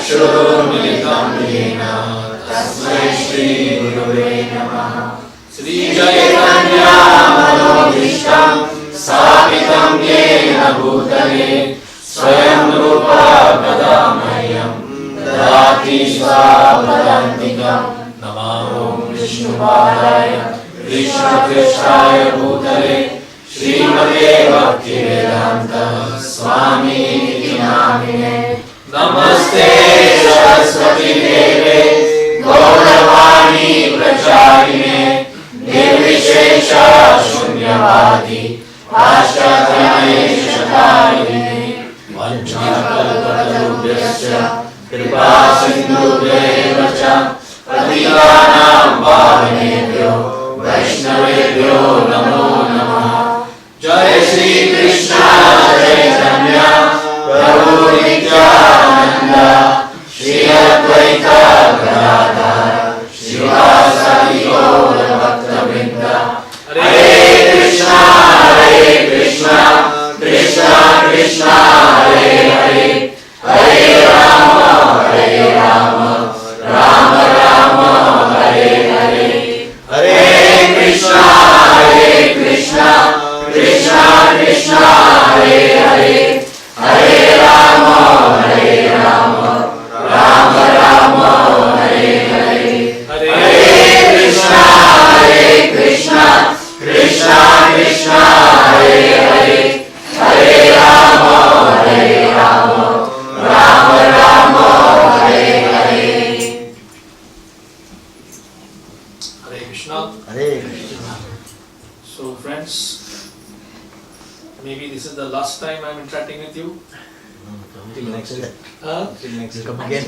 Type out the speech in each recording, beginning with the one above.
चक्षुरुन्मिलितं येन तस्मै श्रीगुरुवे नमः। श्रीचैतन्यमनोभीष्टं स्थापितं येन भूतले स्वयं रूपा कदा मह्यं ददाति स्वापदान्तिकम्। नमो विष्णुपादाय कृष्णपृष्ठाय भूतले श्रीमते भक्तिवेदान्त स्वामीति नामिने। नमस्ते सरस्वती देवे गौरवाणी प्रचारिणे निर्विशेष शून्यवादी पाश्चात्यदेशतारिणे। वञ्चाकल्पतरुभ्यश्च कृपा सिन्धुभ्येव च पतितानां पावनेभ्यो वैष्णवेभ्यो नमो नमः। जय श्री कृष्ण चैतन्य प्रभु नित्यानंद श्री अद्वैत गदाधर श्रीवासादि गौर भक्तवृंद। हरे कृष्णा कृष्णा कृष्णा हरे हरे, हरे राम राम राम हरे हरे। हरे कृष्णा कृष्णा कृष्णा हरे हरे, हरे राम राम राम हरे हरे। हरे कृष्णा कृष्णा कृष्णा हरे हरे, हरे Ram Ram Ram Hare Hare. Hare Krishna. Hare Krishna. So friends, maybe this is the last time I'm interacting with you. Till next year. Till next Come again.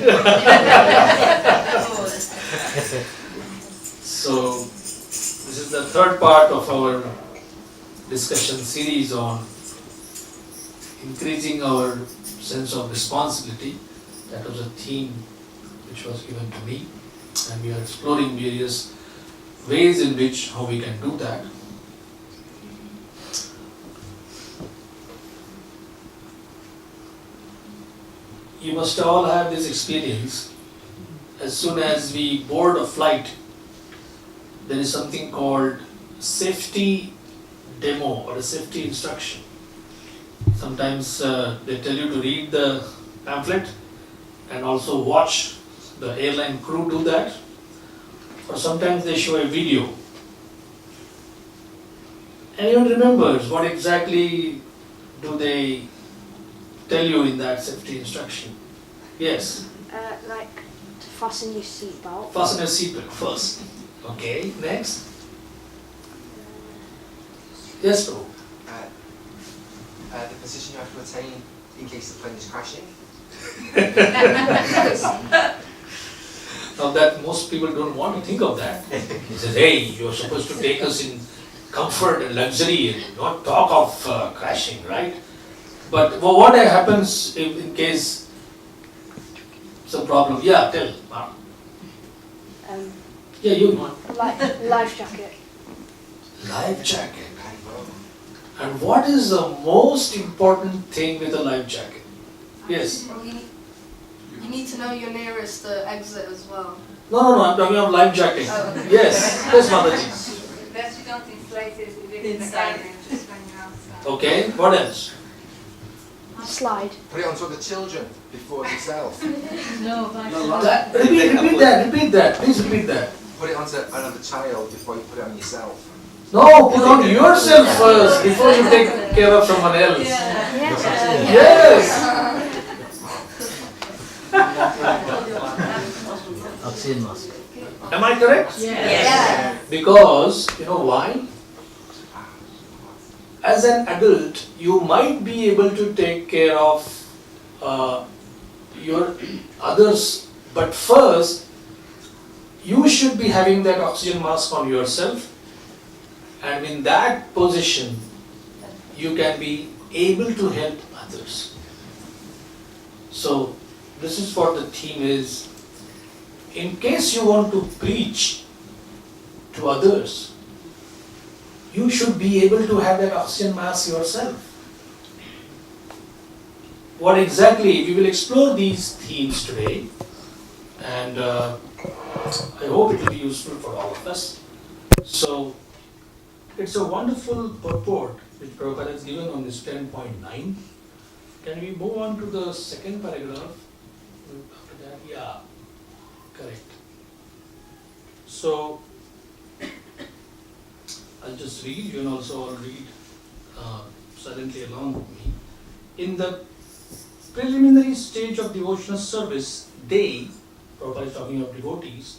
So this is the third part of our discussion series on increasing our sense of responsibility. That was a theme which was given to me, and we are exploring various ways in which how we can do that. You must all have this experience. As soon as we board a flight, there is something called safety demo or a safety instruction. Sometimes they tell you to read the pamphlet and also watch the airline crew do that, or sometimes they show a video. Anyone remembers what exactly do they tell you in that safety instruction? Yes? Like to fasten your seatbelt. Fasten your seatbelt first. Okay, next. Yes, Prabhu. The position you have to attain in case the plane is crashing. Now that most people don't want to think of that. He says, hey, you're supposed to take us in comfort and luxury and not talk of crashing, right? But what happens in case some problem? Yeah, tell. Yeah, you. Life jacket. Life jacket. And what is the most important thing with a life jacket? Yes. You need to know your nearest exit as well. No, I'm talking of life jacket. Oh, okay. Yes, Mataji. That you don't inflate it within the cabin, just when you're outside. Okay, what else? Slide. Put it onto the children before yourself. Repeat that. Please repeat that. Put it onto another child before you put it on yourself. No, put on yourself first before you take care of someone else. Yes. Oxygen mask. Am I correct? Yes. Because, you know why? As an adult, you might be able to take care of your others, but first, you should be having that oxygen mask on yourself, and in that position, you can be able to help others. So, this is what the theme is. In case you want to preach to others, you should be able to have that oxygen mask yourself. what exactly, we will explore these themes today, and I hope it will be useful for all of us. So, it's a wonderful purport which Prabhupada has given on this 10.9. Can we move on to the second paragraph? After that, yeah, correct. So, I'll just read, you can also all read silently along with me. In the preliminary stage of devotional service, they, Prabhupada is talking of devotees,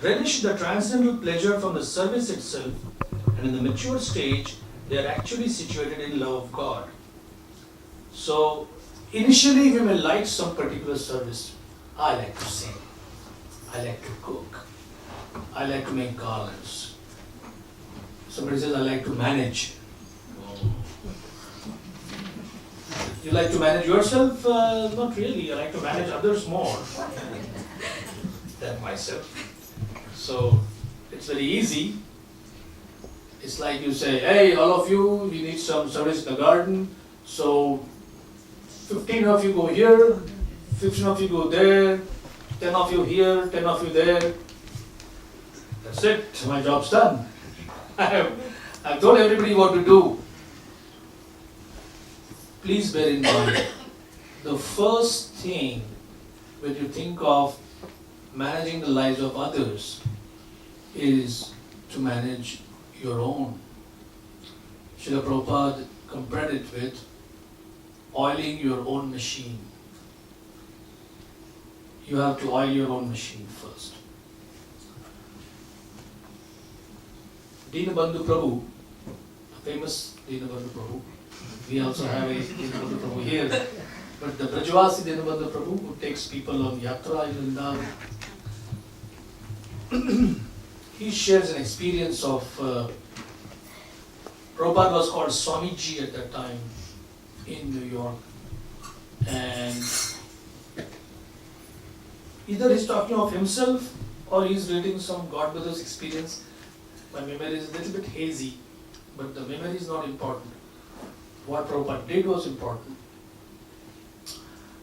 relish the transcendental pleasure from the service itself, and in the mature stage, they are actually situated in love of God. So, initially we may like some particular service. I like to sing, I like to cook, I like to make garlands. Somebody says, I like to manage. You like to manage yourself? Not really. I like to manage others more than myself. So it's very easy. It's like you say, hey, all of you, we need some service in the garden. So 15 of you go here, 15 of you go there, 10 of you here, 10 of you there. That's it. My job's done. I've told everybody what to do. Please bear in mind, the first thing when you think of managing the lives of others is to manage your own. Srila Prabhupada compared it with oiling your own machine. You have to oil your own machine first. Dinabandhu Prabhu, famous Dinabandhu Prabhu, we also have a Dinabandhu Prabhu here, but the Brajavasi Dinabandhu Prabhu who takes people on yatra in Vrindavan, he shares an experience of, Prabhupada was called Swamiji at that time in New York, and either he's talking of himself or he's reading some God Brother's experience. My memory is a little bit hazy, but the memory is not important. What Prabhupada did was important.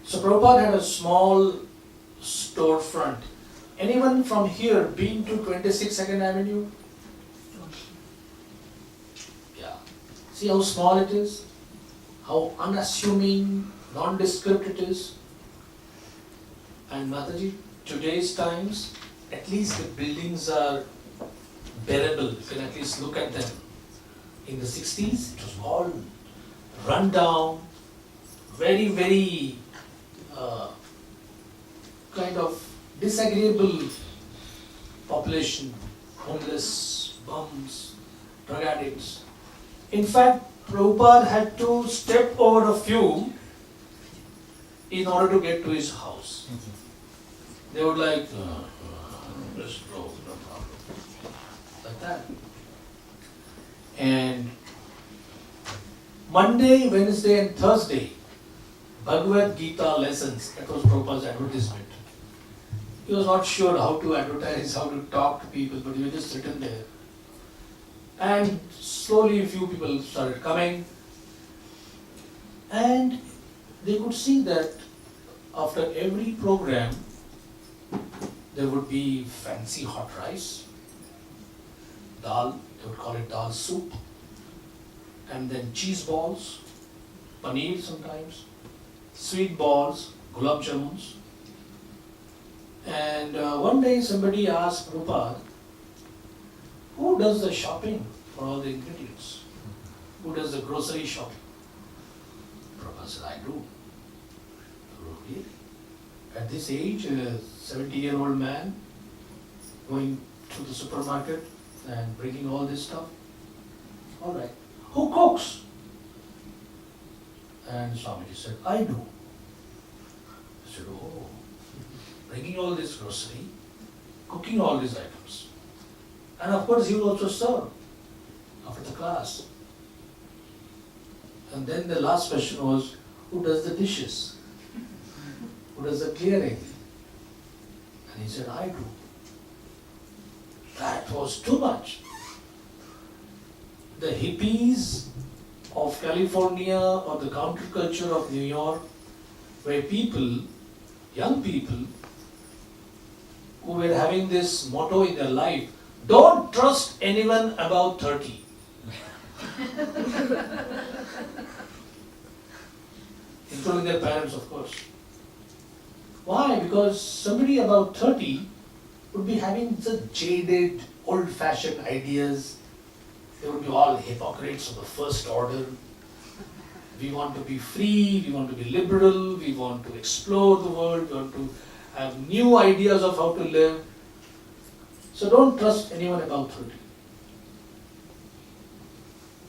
So Prabhupada had a small storefront. Anyone from here been to 26 2nd Avenue? Yeah. See how small it is? How unassuming, nondescript it is? And Mataji, today's times, at least the buildings are bearable. You can at least look at them. In the 60s, it was all run down, very, very kind of disagreeable population, homeless, bums, drug addicts. In fact, Prabhupada had to step over a few in order to get to his house. They would like, let's go, no problem. Like that. And Monday, Wednesday and Thursday, Bhagavad Gita lessons, that was Prabhupada's advertisement. He was not sure how to advertise, how to talk to people, but he was just sitting there. And slowly a few people started coming. And they could see that after every program, there would be fancy hot rice, dal, they would call it dal soup, and then cheese balls, paneer sometimes, sweet balls, gulab jamuns. And one day somebody asked Prabhupada, who does the shopping for all the ingredients? Who does the grocery shopping? Prabhupada said, I do. Really? At this age, a 70-year-old man going to the supermarket and bringing all this stuff? All right. Who cooks? And Swamiji said, I do. I said, oh, bringing all this grocery, cooking all these items. And of course, he will also serve after the class. And then the last question was, who does the dishes? Who does the clearing? And he said, I do. That was too much. The hippies of California or the counterculture of New York where people, young people, who were having this motto in their life, don't trust anyone above 30. Including their parents, of course. Why? Because somebody about 30 would be having such jaded, old-fashioned ideas. They would be all hypocrites of the first order. We want to be free, we want to be liberal, we want to explore the world, we want to have new ideas of how to live. So don't trust anyone above 30.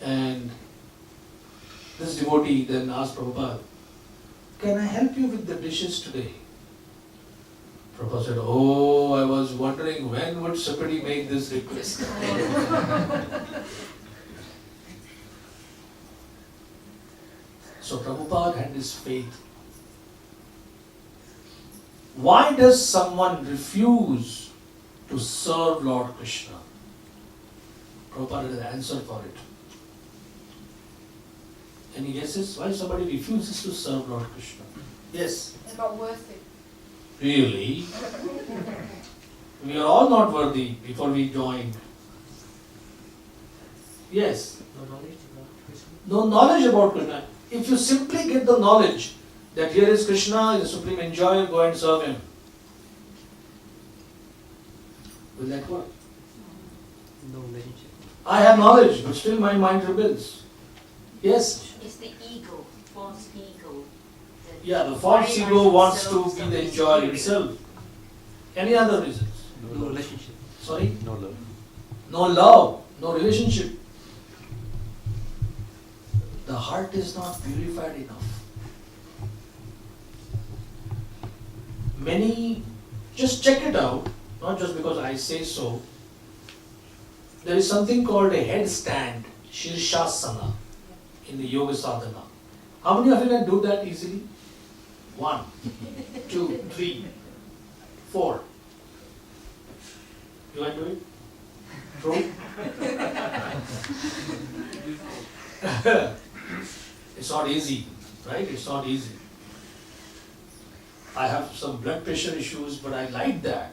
And this devotee then asked Prabhupada, can I help you with the dishes today? Prabhupada said, oh, I was wondering when would somebody make this request. So Prabhupada had this faith. Why does someone refuse to serve Lord Krishna? Prabhupada had an answer for it. Any guesses? Why somebody refuses to serve Lord Krishna? Yes? They're not worth it. Really? We are all not worthy before we joined. Yes? No knowledge about Krishna. If you simply get the knowledge that here is Krishna, the supreme enjoyer, go and serve him. Will that work? No relationship. I have knowledge, but still my mind rebels. Yes? It's the ego, false ego. that Yeah, the false very ego much wants to self- be the enjoyer himself. Any other reasons? No relationship. Sorry? No love. No love, no relationship. The heart is not purified enough. Many, just check it out, not just because I say so. There is something called a headstand, Shirshasana, in the yoga sadhana. How many of you can do that easily? 1, 2, 3, 4. You can do it? True? It's not easy, right? It's not easy. I have some blood pressure issues, but I like that.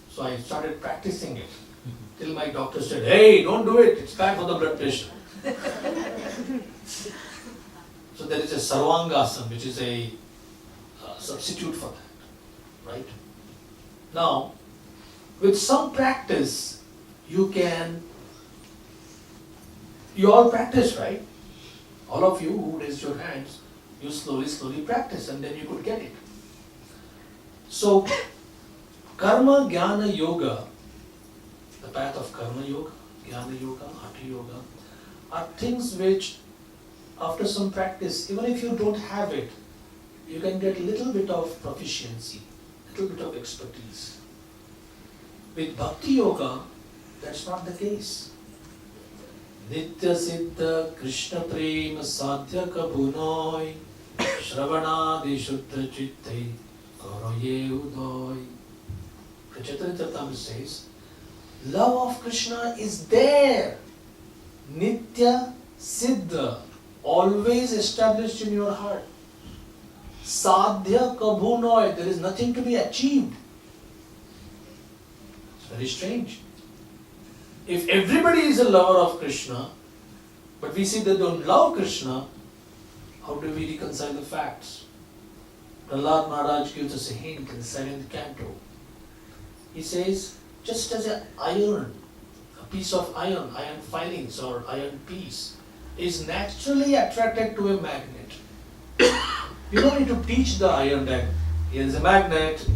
So I started practicing it. Till my doctor said, hey, don't do it, it's bad for the blood pressure. So there is a Sarvangasana, which is a substitute for that, right? Now, with some practice, you all practice, right? All of you who raised your hands, you slowly practice and then you could get it. So, Karma Jnana Yoga, the path of Karma Yoga, Jnana Yoga, Hatha Yoga, are things which, after some practice, even if you don't have it, you can get a little bit of proficiency, little bit of expertise. With Bhakti Yoga, that's not the case. Nitya Siddha Krishna Prema Sadhya Kabunoi Shravanadi Shuddha Chitte Koroye Udoy. Chaitanya Charitamrita says, love of Krishna is there. Nitya Siddha, always established in your heart. Sadhya Kabunoi, there is nothing to be achieved. It's very strange. If everybody is a lover of Krishna, but we see they don't love Krishna, how do we reconcile the facts? Prahlad Maharaj gives us a hint in the 7th canto. He says, just as an iron, a piece of iron filings or iron piece, is naturally attracted to a magnet. You don't need to teach the iron that here is a magnet,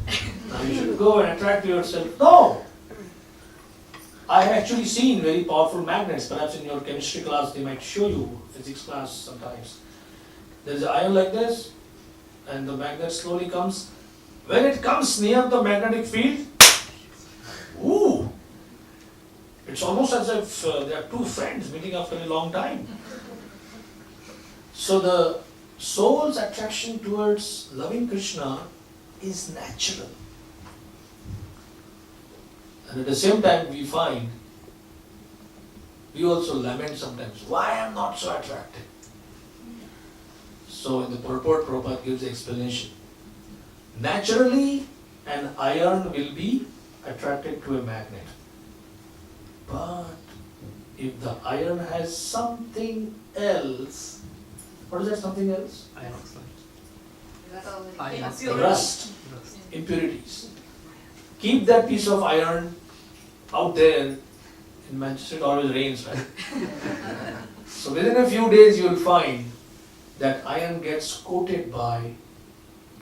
now you should go and attract yourself. No! I have actually seen very powerful magnets. Perhaps in your chemistry class they might show you, physics class sometimes. There is an iron like this, and the magnet slowly comes. When it comes near the magnetic field, ooh! It's almost as if they are two friends meeting after a long time. So the soul's attraction towards loving Krishna is natural. And at the same time we find, we also lament sometimes, why I am not so attracted? So in the purport, Prabhupada gives the explanation. naturally an iron will be attracted to a magnet. But if the iron has something else, what is that something else? Iron oxide. Iron. Iron. Rust, Rust. impurities. Keep that piece of iron out there. In Manchester it always rains, right? So within a few days you will find that iron gets coated by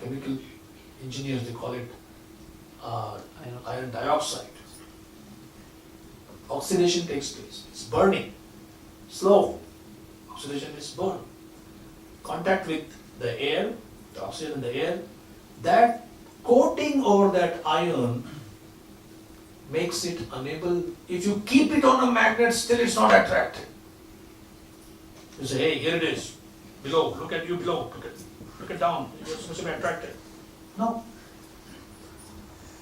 chemical engineers, they call it iron dioxide. Oxidation takes place. It's burning. Slow. Oxidation is burn. Contact with the air, the oxygen in the air, that coating over that iron makes it unable. If you keep it on a magnet, still it's not attracted. You say, hey, here it is. Below. Look at you below. Look at down. You're supposed to be attracted. No.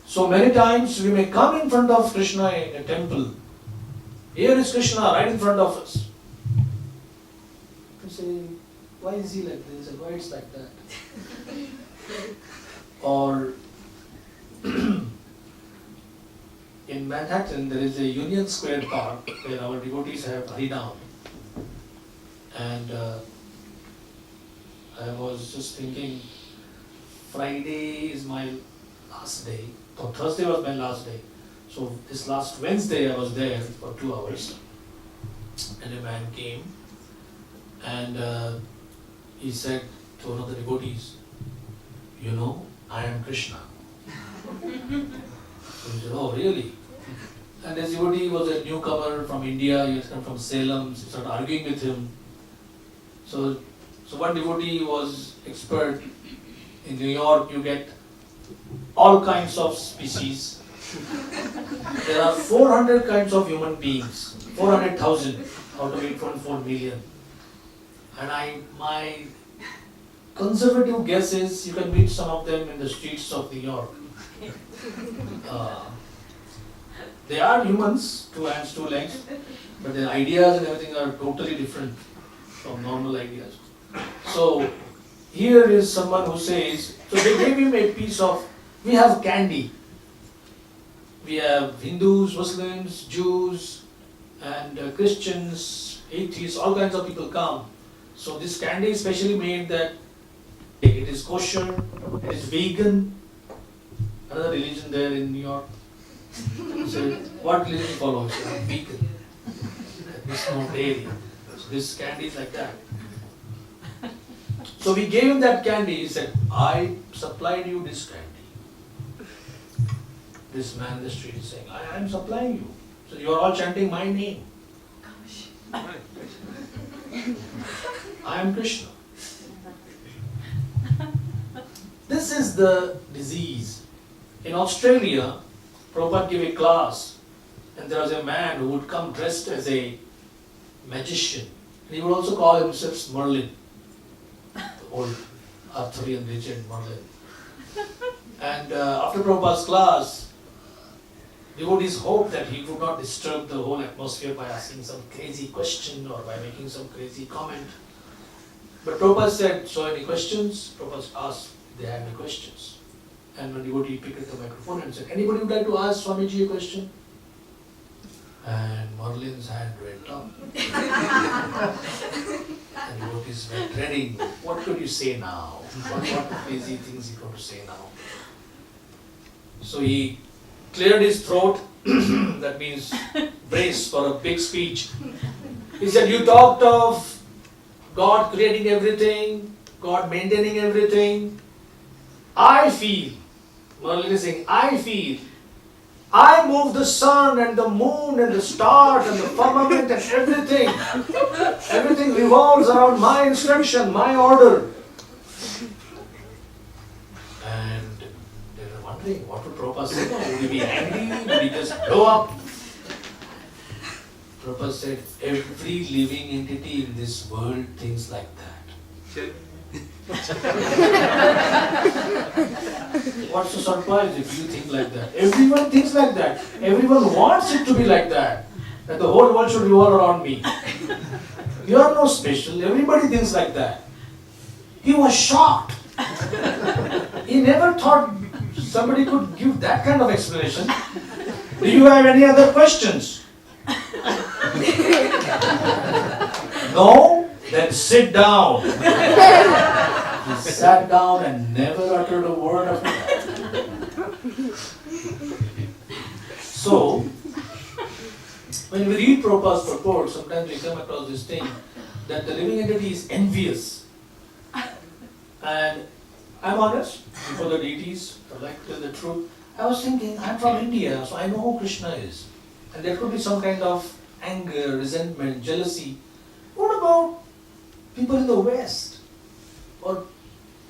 So many times we may come in front of Krishna in a temple. Here is Krishna right in front of us. You say, why is he like this and why it's like that? Or in Manhattan there is a Union Square Park where our devotees have Harinam. And I was just thinking, Friday is my last day. So Thursday was my last day. So this last Wednesday I was there for 2 hours. And a man came and he said to one of the devotees, you know, I am Krishna. So he said, oh really? And this devotee was a newcomer from India, he was come from Salem, so he started arguing with him. So one devotee was expert. In New York you get all kinds of species. There are 400 kinds of human beings, 400,000 out of 8.4 million. And my conservative guess is you can meet some of them in the streets of New York. They are humans, 2 hands, 2 legs, but their ideas and everything are totally different from normal ideas. So here is someone who says, so they gave him a piece of, we have candy. We have Hindus, Muslims, Jews, and Christians, atheists, all kinds of people come. So this candy is specially made that it is kosher, it is vegan. Another religion there in New York. So what religion follows? Vegan. There's no dairy. So this candy is like that. So we gave him that candy. He said, I supplied you this candy. This man in the street is saying, I am supplying you. So you are all chanting my name. I am Krishna. This is the disease. In Australia, Prabhupada gave a class and there was a man who would come dressed as a magician. And he would also call himself Merlin, the old Arthurian legend Merlin. And after Prabhupada's class, devotees hoped that he would not disturb the whole atmosphere by asking some crazy question or by making some crazy comment. But Prabhupada said, so any questions? Prabhupada asked if they had any questions. And when devotee picked up the microphone and said, anybody would like to ask Swamiji a question? And Merlin's hand went up. And devotees were dreading, what could you say now? What crazy things he going to say now? So he cleared his throat, that means brace for a big speech. He said, you talked of God creating everything, God maintaining everything. I feel, Merlin is saying, I feel, I move the sun and the moon and the stars and the firmament and everything. Everything revolves around my instruction, my order. And they were wondering, what would Prabhupada say? Would he be angry? Would he just blow up? Prabhupada said, every living entity in this world thinks like that. What's the surprise if you think like that? Everyone thinks like that. Everyone wants it to be like that. That the whole world should revolve around me. You are no special. Everybody thinks like that. He was shocked. He never thought somebody could give that kind of explanation. Do you have any other questions? No? Then sit down. He sat down and never uttered a word after that. So, when we read Prabhupada's purport, sometimes we come across this thing that the living entity is envious. And I'm honest, before the deities, I like to tell the truth. I was thinking, I'm from India, so I know who Krishna is. And there could be some kind of anger, resentment, jealousy. What about people in the West or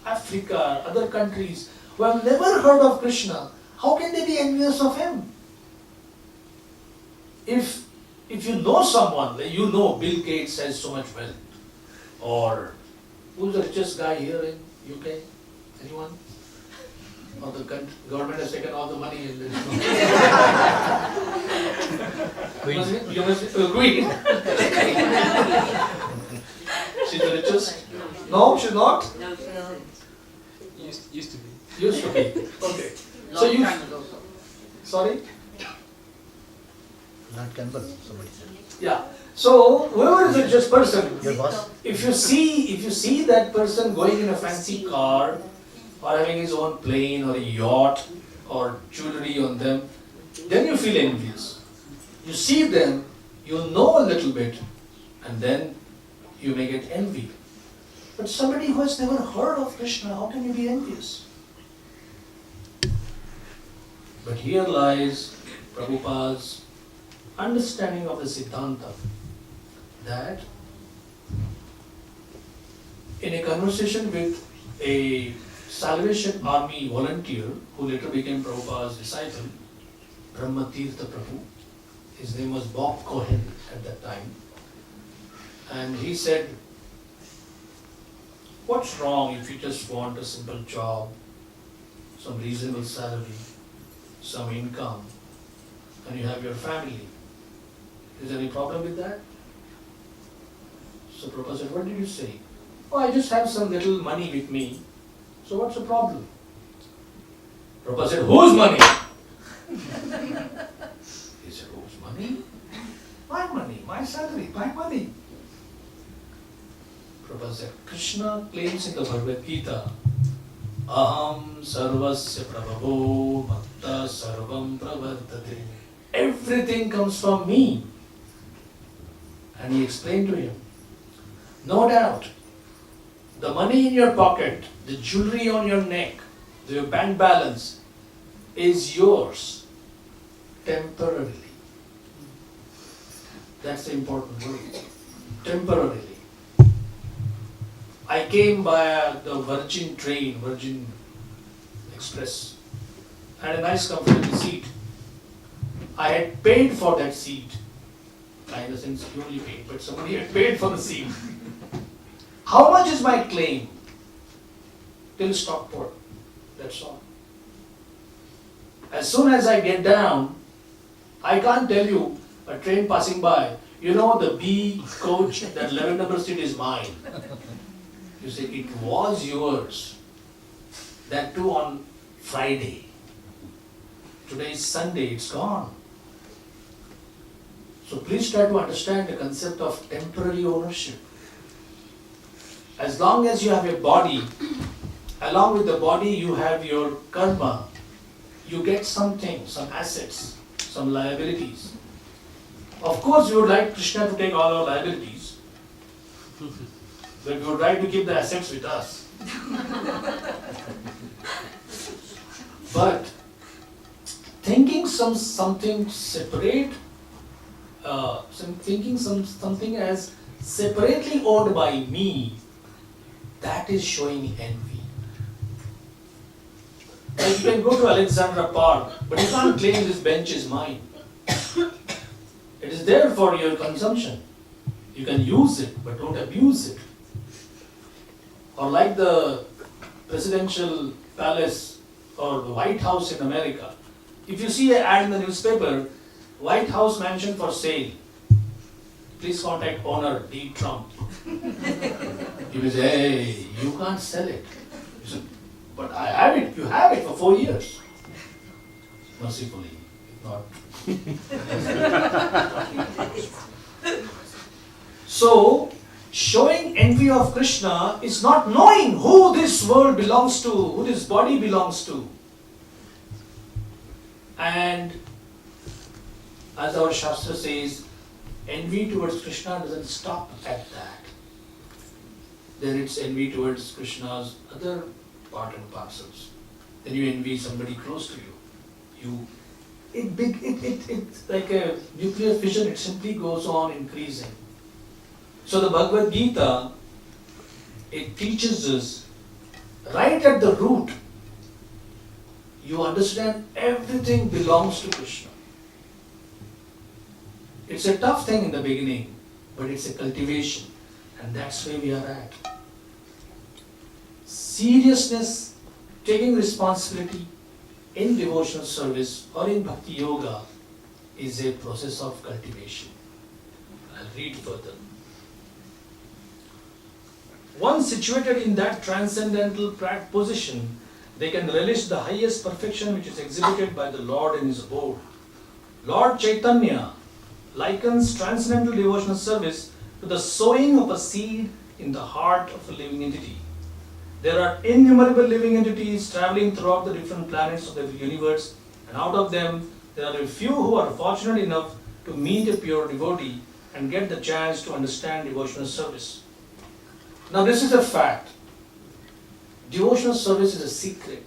Africa, other countries who have never heard of Krishna? How can they be envious of him? If you know someone, like you know Bill Gates has so much wealth, or who's the richest guy here in UK? Anyone? Or the government has taken all the money and there is no. You must Queen. She's the richest? No, she's not? No, she isn't. Used to be. Used to be. Okay. So Long you. time ago. Sorry? Not Campbell, somebody said. Yeah. So whoever is the richest person, Your boss? if you see that person going in a fancy car or having his own plane or a yacht or jewelry on them, then you feel envious. You see them, you know a little bit, and then you may get envy. But somebody who has never heard of Krishna, how can you be envious? But here lies Prabhupada's understanding of the Siddhanta, that in a conversation with a Salvation Army volunteer who later became Prabhupada's disciple, Brahmatirtha Prabhu, his name was Bob Cohen at that time, and he said, what's wrong if you just want a simple job, some reasonable salary, some income, and you have your family? Is there any problem with that? So Prabhupada said, what did you say? Oh, I just have some little money with me. So what's the problem? Prabhupada said, whose money? He said, whose money? My salary, my money. Prabhupada said, Krishna claims in the Bhagavad Gita, Aham sarvasya prabhavo bhakta sarvam pravartate. Everything comes from me. And he explained to him, no doubt, the money in your pocket, the jewelry on your neck, your bank balance is yours temporarily. That's the important word. Temporarily. I came by the Virgin train, Virgin Express. I had a nice comfortable seat. I had paid for that seat. I, in the sense, you only paid, but somebody had paid for the seat. How much is my claim? Till Stockport. That's all. As soon as I get down, I can't tell you, a train passing by, you know the B coach, that 11 number seat is mine. You say, it was yours. That too on Friday. Today is Sunday, it's gone. So please try to understand the concept of temporary ownership. As long as you have a body, along with the body you have your karma, you get something, some assets, some liabilities. Of course we would like Krishna to take all our liabilities, but we would like to keep the assets with us. But thinking something separate, something as separately owned by me, that is showing envy. Like you can go to Alexandra Park, but you can't claim this bench is mine. It is there for your consumption. You can use it, but don't abuse it. Or like the presidential palace or the White House in America. If you see an ad in the newspaper, White House mansion for sale, please contact owner D. Trump. He will say, hey, you can't sell it. You say, But I have it, you have it for 4 years. Mercifully, if not. So, showing envy of Krishna is not knowing who this world belongs to, who this body belongs to. And as our Shastra says, envy towards Krishna doesn't stop at that. Then it's envy towards Krishna's other part and parcels. Then you envy somebody close to you. It's like a nuclear fission, it simply goes on increasing. So the Bhagavad Gita, it teaches us right at the root, you understand everything belongs to Krishna. It's a tough thing in the beginning, but it's a cultivation, and that's where we are at. Seriousness, taking responsibility in devotional service or in bhakti yoga is a process of cultivation. I'll read further. Once situated in that transcendental position, they can relish the highest perfection which is exhibited by the Lord in His abode. Lord Chaitanya likens transcendental devotional service to the sowing of a seed in the heart of a living entity. There are innumerable living entities traveling throughout the different planets of the universe, and out of them, there are a few who are fortunate enough to meet a pure devotee and get the chance to understand devotional service. Now, this is a fact. Devotional service is a secret.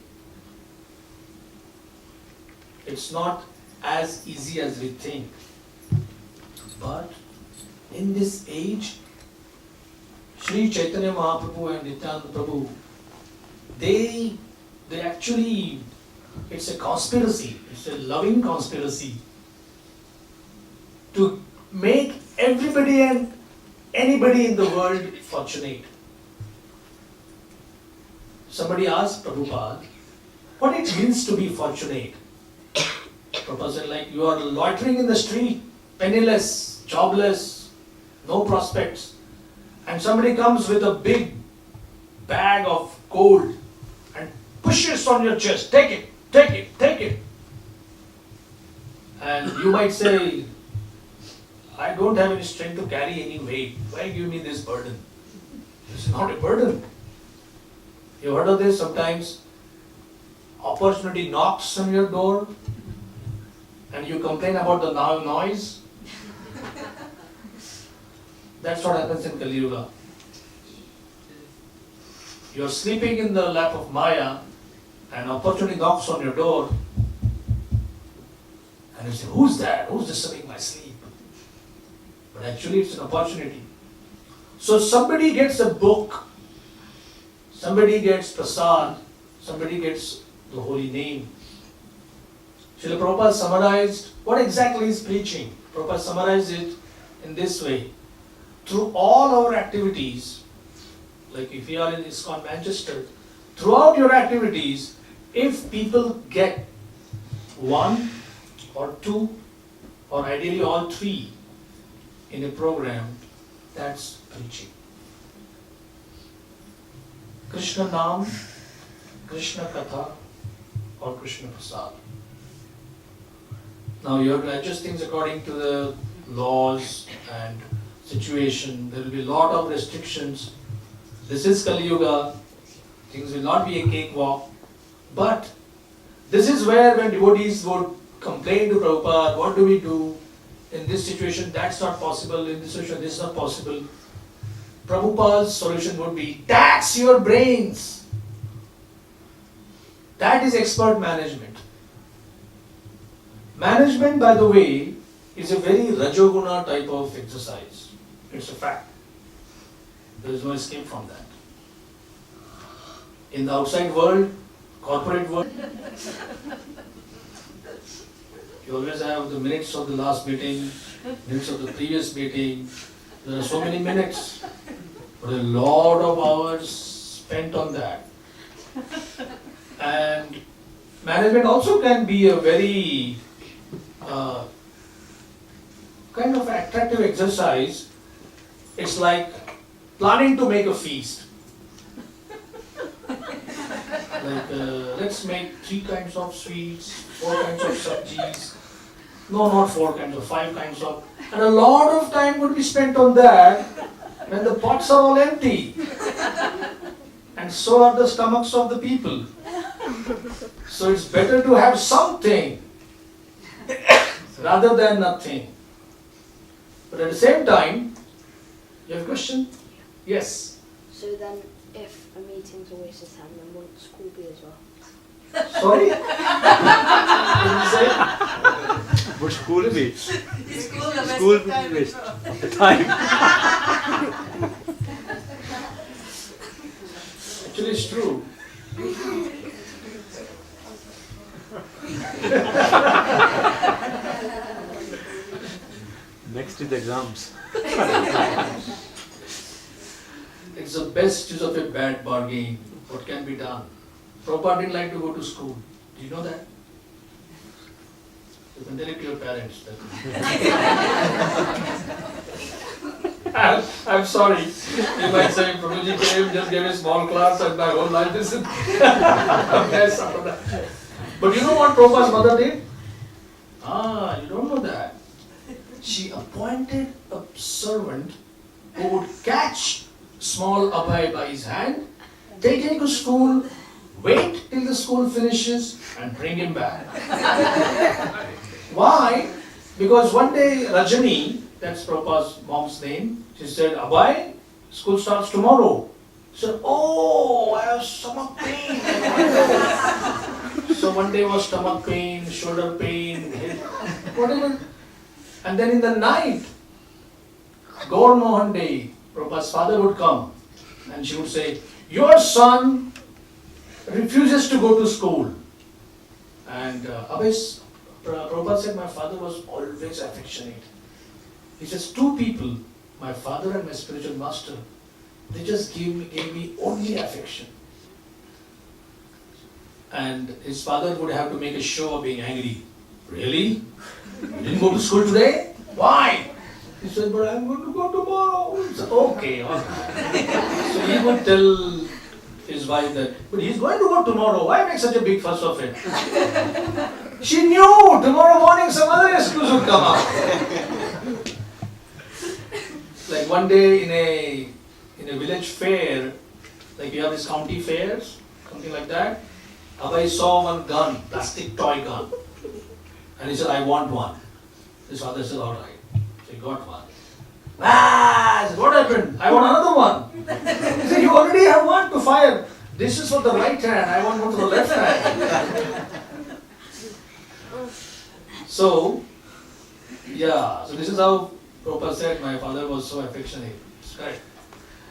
It's not as easy as we think. But in this age, Sri Chaitanya Mahaprabhu and Nityananda Prabhu, they actually, it's a conspiracy, it's a loving conspiracy to make everybody and anybody in the world fortunate. Somebody asked Prabhupada, what it means to be fortunate? Prabhupada said, like you are loitering in the street, penniless, jobless, no prospects, and somebody comes with a big bag of gold and pushes on your chest, take it, take it, take it. And you might say, I don't have any strength to carry any weight. Why give me this burden? This is not a burden. You heard of this sometimes? Opportunity knocks on your door and you complain about the noise. That's what happens in Kali Yuga. You're sleeping in the lap of Maya and opportunity knocks on your door and you say, who's that? Who's disturbing my sleep? But actually it's an opportunity. So somebody gets a book, somebody gets prasad, somebody gets the holy name. Srila Prabhupada summarized what exactly is preaching. Prabhupada summarized it in this way. Through all our activities, like if you are in ISKCON Manchester, throughout your activities, if people get one or two or ideally all three in a program, that's preaching. Krishna Naam, Krishna Katha or Krishna Prasad. Now you have to adjust things according to the laws and situation. There will be a lot of restrictions. This is Kali Yuga. Things will not be a cakewalk. But this is where when devotees would complain to Prabhupada, what do we do? In this situation, that's not possible. In this situation, this is not possible. Prabhupada's solution would be, tax your brains. That is expert management. Management, by the way, is a very Rajoguna type of exercise. It's a fact. There is no escape from that. In the outside world, corporate world, you always have the minutes of the last meeting, minutes of the previous meeting. There are so many minutes, but a lot of hours spent on that. And management also can be a very kind of attractive exercise. It's like planning to make a feast. Like, let's make 3 kinds of sweets, 4 kinds of sabjis. No, not 4 kinds of, 5 kinds of. And a lot of time would be spent on that when the pots are all empty. And so are the stomachs of the people. So it's better to have something rather than nothing. But at the same time, you have a question? Yes. So then, if a meeting's a waste of time, then won't school be as well? Sorry? What did you say? But school be. School School be waste of the time. Actually, it's true. Next is exams. It's the best use of a bad bargain. What can be done? Prabhupada didn't like to go to school. Do you know that? You can tell it to your parents. I'm sorry. You might say, Prabhuji came, just gave a small class and my whole life is a mess after that. But you know what Prabhupada's mother did? You don't know that. She appointed a servant who would catch small Abhay by his hand, take him to school, wait till the school finishes and bring him back. Why? Because one day Rajani, that's Prabhupada's mom's name, she said, Abhay, school starts tomorrow. She said, oh, I have stomach pain. So one day was stomach pain, shoulder pain, head, whatever. And then in the night, Gaur Mohan Day, Prabhupada's father would come and she would say, your son refuses to go to school. And Prabhupada said, my father was always affectionate. He says, 2 people, my father and my spiritual master, they just gave me only affection. And his father would have to make a show of being angry. Really? You didn't go to school today? Why? He said, but I'm going to go tomorrow. He said, okay. So he would tell his wife that, but he's going to go tomorrow. Why make such a big fuss of it? She knew tomorrow morning some other excuse would come up. Like one day in a village fair, like you have these county fairs, something like that. Abhay saw one gun, plastic toy gun. And he said, I want one. His father said, all right. So he got one. I said, what happened? I want another one. He said, you already have one to fire. This is for the right hand. I want one for the left hand. So this is how Prabhupada said, my father was so affectionate. It's correct.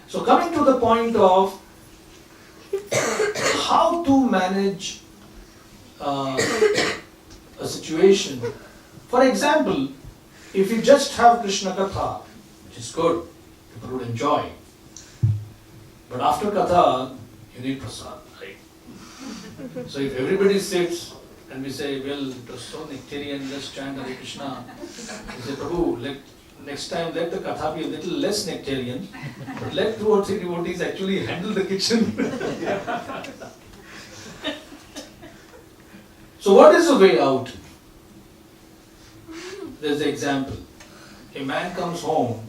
So coming to the point of how to manage a situation. For example, if you just have Krishna Katha, which is good, people would enjoy. But after Katha, you need prasad, right? So if everybody sits and we say, well, it was so nectarian, let's chant Hare Krishna. We say, Prabhu, next time let the Katha be a little less nectarian, but let 2 or 3 devotees actually handle the kitchen. So what is the way out? There's the example. A man comes home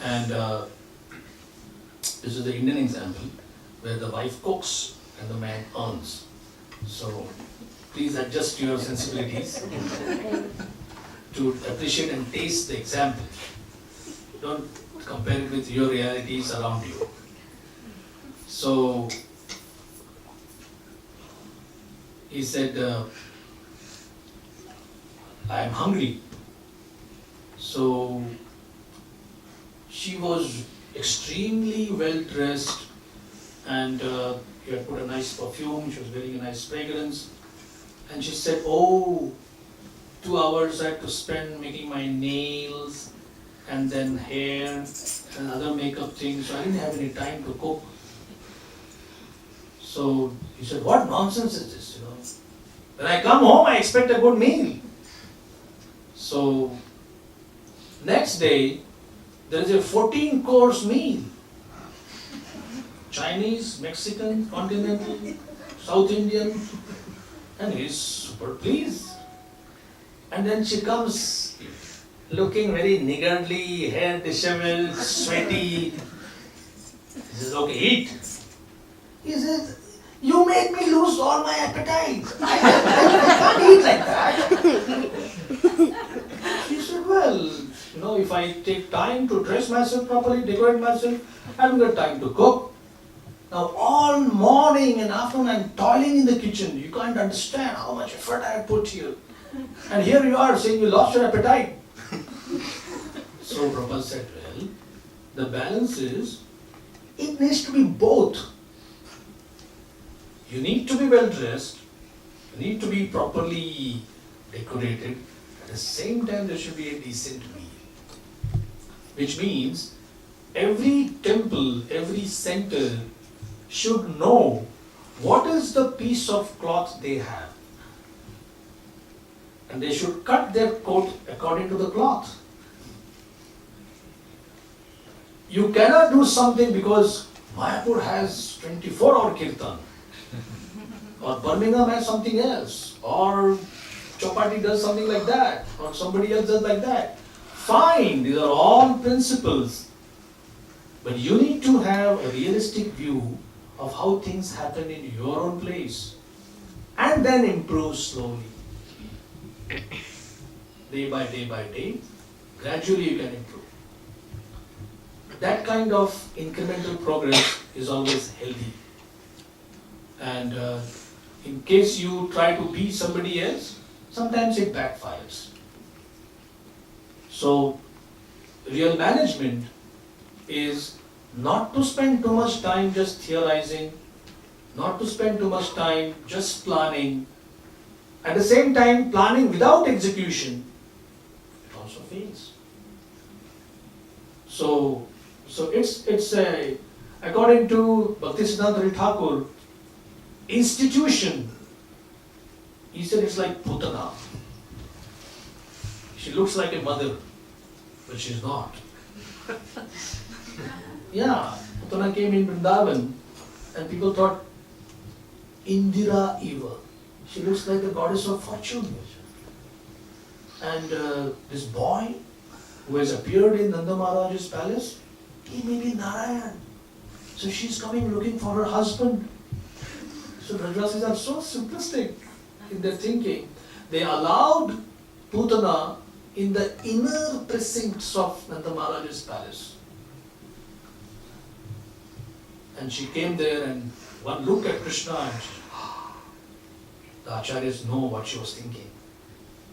and this is the Indian example where the wife cooks and the man earns. So please adjust your sensibilities to appreciate and taste the example. Don't compare it with your realities around you. So he said, I am hungry. So she was extremely well dressed and she had put a nice perfume, she was wearing a nice fragrance. And she said, oh, 2 hours I had to spend making my nails and then hair and other makeup things, so I didn't have any time to cook. So he said, what nonsense is this, you know? When I come home, I expect a good meal. So next day, there is a 14-course meal. Chinese, Mexican, continental. South Indian, and he's super pleased. And then she comes looking very niggardly, hair disheveled, sweaty. He says, okay, eat. He says, you made me lose all my appetite. I can't eat like that. She said, well, if I take time to dress myself properly, decorate myself, I haven't got time to cook. Now all morning and afternoon I'm toiling in the kitchen. You can't understand how much effort I have put here. And here you are saying you lost your appetite. So Prabhupada said, well, the balance is, it needs to be both. You need to be well dressed, you need to be properly decorated, at the same time there should be a decent meal. Which means every temple, every center should know what is the piece of cloth they have. And they should cut their coat according to the cloth. You cannot do something because Mayapur has 24-hour kirtan, or Birmingham has something else, or Chopati does something like that, or somebody else does like that. Fine, these are all principles. But you need to have a realistic view of how things happen in your own place, and then improve slowly. Day by day, gradually you can improve. That kind of incremental progress is always healthy. And in case you try to be somebody else, sometimes it backfires. So, real management is not to spend too much time just theorizing, not to spend too much time just planning. At the same time, planning without execution, it also fails. So it's a, according to Bhaktisiddhanta Thakur, institution, he said it's like Putana. She looks like a mother, but she's not. Yeah, Putana came in Vrindavan and people thought Indira Eva. She looks like the goddess of fortune. And this boy who has appeared in Nanda Maharaj's palace, he may be Narayan. So she's coming looking for her husband. So Rajasis are so simplistic in their thinking. They allowed Putana in the inner precincts of Nanda Maharaj's palace. And she came there and one look at Krishna and the acharyas know what she was thinking.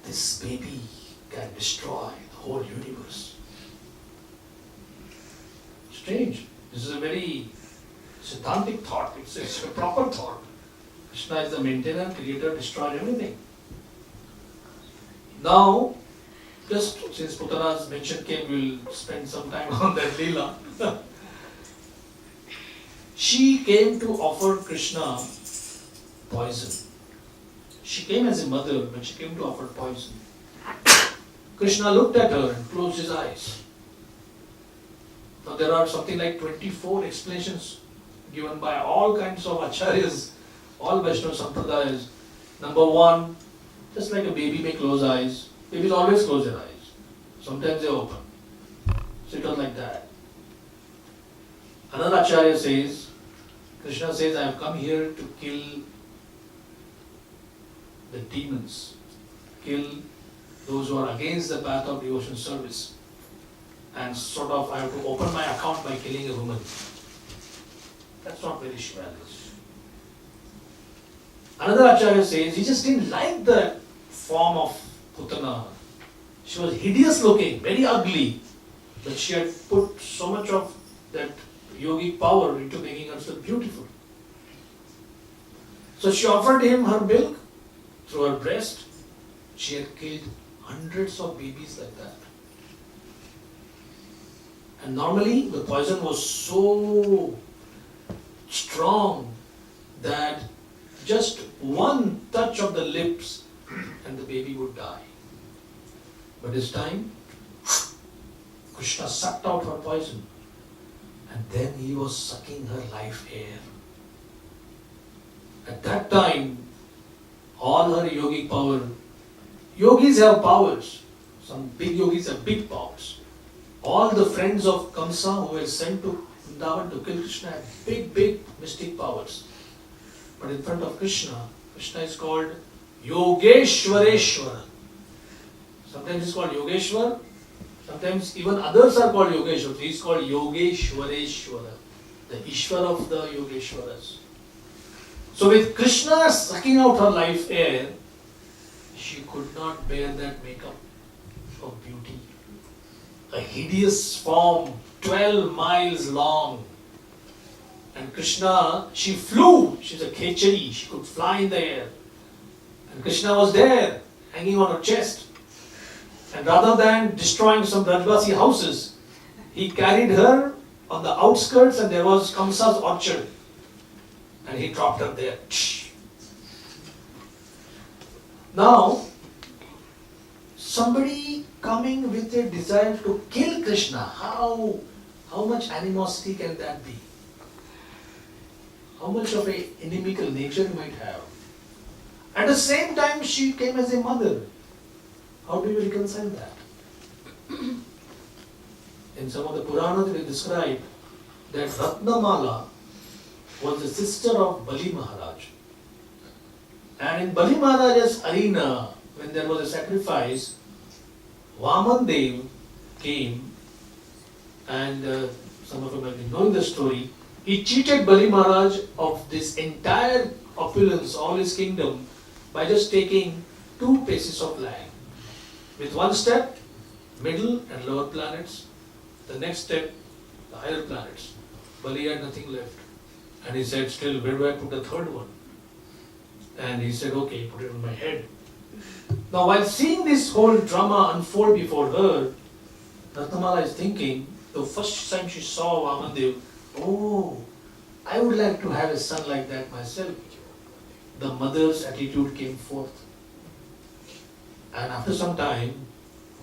This baby can destroy the whole universe. Strange. This is a very Siddhantic thought. It's a proper thought. Krishna is the maintainer, creator, destroyer, everything. Now, just since Putana's mention came, we'll spend some time on that Leela. She came to offer Krishna poison. She came as a mother, but she came to offer poison. Krishna looked at her and closed his eyes. Now there are something like 24 explanations given by all kinds of acharyas, all Vaishnava Sampradayas. Number one, just like a baby may close eyes, babies always close their eyes. Sometimes they open. So it was like that. Another acharya says, Krishna says, I have come here to kill the demons, kill those who are against the path of devotion service. And sort of I have to open my account by killing a woman. That's not very chivalrous. Another acharya says, he just didn't like the form of Putana. She was hideous looking, very ugly. But she had put so much of that yogic power into making herself beautiful. So she offered him her milk through her breast. She had killed hundreds of babies like that. And normally the poison was so strong that just one touch of the lips and the baby would die. But this time, Krishna sucked out her poison and then he was sucking her life air. At that time, all her yogic power, yogis have powers. Some big yogis have big powers. All the friends of Kamsa who were sent to Vrindavan to kill Krishna had big mystic powers. But in front of Krishna, Krishna is called Yogeshwareshwara. Sometimes he's called Yogeshwar, sometimes even others are called Yogeshwar. He is called Yogeshwareshwara, the Ishwar of the Yogeshwaras. So with Krishna sucking out her life air, she could not bear that makeup of beauty. A hideous form, 12 miles long. And Krishna, she flew. She's a khechari. She could fly in the air. And Krishna was there, hanging on her chest. And rather than destroying some Brajvasi houses, he carried her on the outskirts and there was Kamsa's orchard. And he dropped her there. Now, somebody coming with a desire to kill Krishna, how much animosity can that be? How much of a inimical nature you might have? At the same time, she came as a mother. How do you reconcile that? In some of the Puranas, they describe that Ratnamala was the sister of Bali Maharaj. And in Bali Maharaj's arena, when there was a sacrifice, Vaman Dev came, and some of you might be knowing the story. He cheated Bali Maharaj of this entire opulence, all his kingdom, by just taking 2 pieces of land. With one step, middle and lower planets. The next step, the higher planets. Bali had nothing left. And he said, still, where do I put the third one? And he said, okay, put it on my head. Now, while seeing this whole drama unfold before her, Ratnamala is thinking, the first time she saw Vamandev, oh, I would like to have a son like that myself. The mother's attitude came forth. And after some time,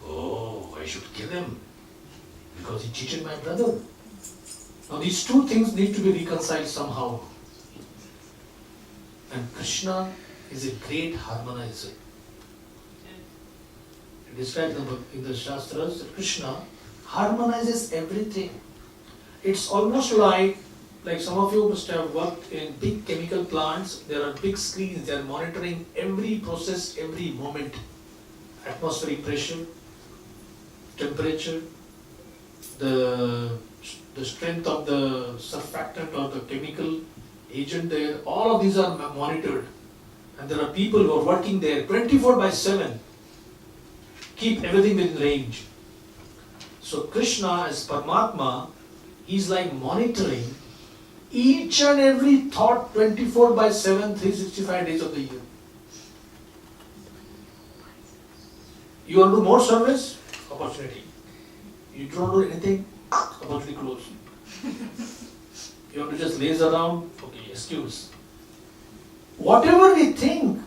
oh, I should kill him because he cheated my brother. Now these 2 things need to be reconciled somehow. And Krishna is a great harmonizer. It describes in the Shastras that Krishna harmonizes everything. It's almost like some of you must have worked in big chemical plants. There are big screens. They are monitoring every process, every moment. Atmospheric pressure, temperature, the strength of the surfactant or the chemical agent there. All of these are monitored. And there are people who are working there 24/7. Keep everything within range. So Krishna as Paramatma, he's like monitoring each and every thought 24/7, 365 days of the year. You want to do more service? Opportunity. You don't do anything? Opportunity closed. You want to just laze around? Okay, excuse. Whatever we think,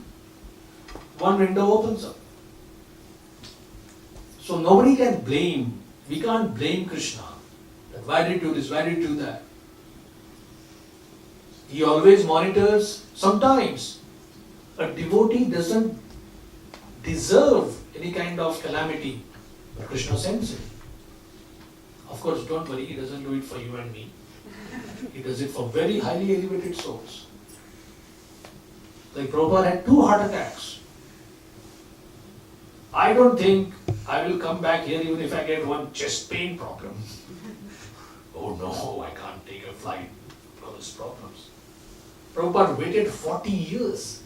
one window opens up. So nobody can blame. We can't blame Krishna. That why did you do this? Why did you do that? He always monitors. Sometimes a devotee doesn't deserve any kind of calamity, but Krishna sends him. Of course, don't worry, he doesn't do it for you and me. He does it for very highly elevated souls. Like Prabhupada had 2 heart attacks. I don't think I will come back here even if I get one chest pain problem. Oh no, I can't take a flight for those problems. Prabhupada waited 40 years.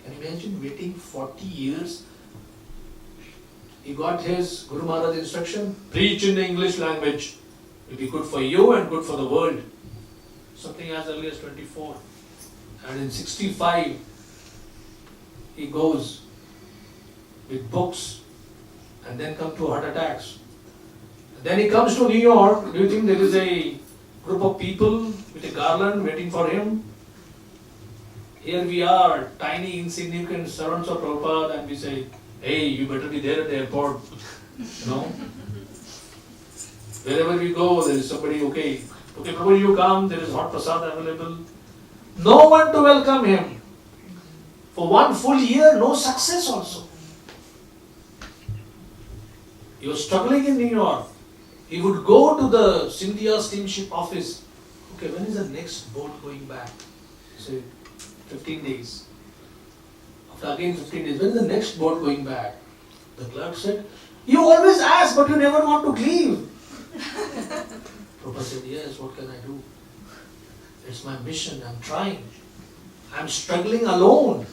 Can you imagine waiting 40 years? He got his Guru Maharaj instruction, preach in the English language. It will be good for you and good for the world. Something as early as 24. And in 65, he goes with books and then come to heart attacks. Then he comes to New York. Do you think there is a group of people with a garland waiting for him? Here we are, tiny, insignificant servants of Prabhupada, and we say, hey, you better be there at the airport. You know? Wherever we go, there is somebody, okay, Prabhu, you come, there is hot prasad available. No one to welcome him. For 1 full year, no success also. He was struggling in New York. He would go to the Scindia steamship office. Okay, when is the next boat going back? Say 15 days. After again 15 days, when is the next boat going back? The clerk said, you always ask, but you never want to leave. Prabhupada said, yes, what can I do? It's my mission, I'm trying. I'm struggling alone.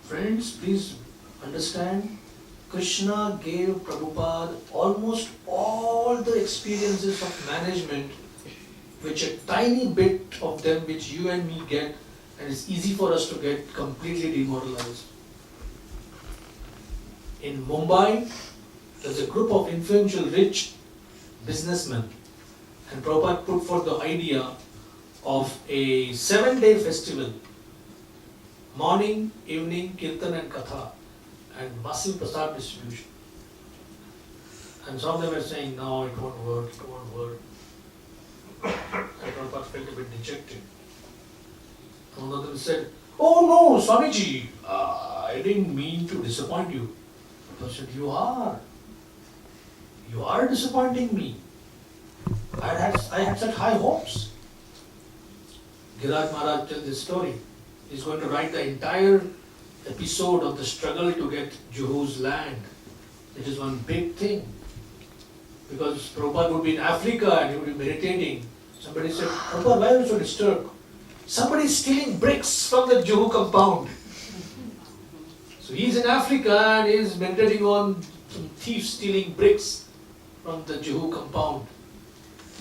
Friends, please understand, Krishna gave Prabhupada almost all the experiences of management, which a tiny bit of them which you and me get, and it's easy for us to get completely demoralized. In Mumbai, there's a group of influential rich businessmen, and Prabhupada put forth the idea of a 7-day festival, morning, evening, kirtan and katha, and massive prasad distribution. And some of them were saying, no, it won't work, it won't work. And Prabhupada felt a bit dejected. And one of them said, oh no, Swamiji, I didn't mean to disappoint you. Prabhupada said, you are disappointing me. I had such high hopes. Giraj Maharaj tells this story. He's going to write the entire episode of the struggle to get Juhu's land. It is one big thing. Because Prabhupada would be in Africa and he would be meditating. Somebody said, Prabhupada, why are you so disturbed? Somebody is stealing bricks from the Juhu compound. So he's in Africa and he's meditating on some thieves stealing bricks from the Juhu compound,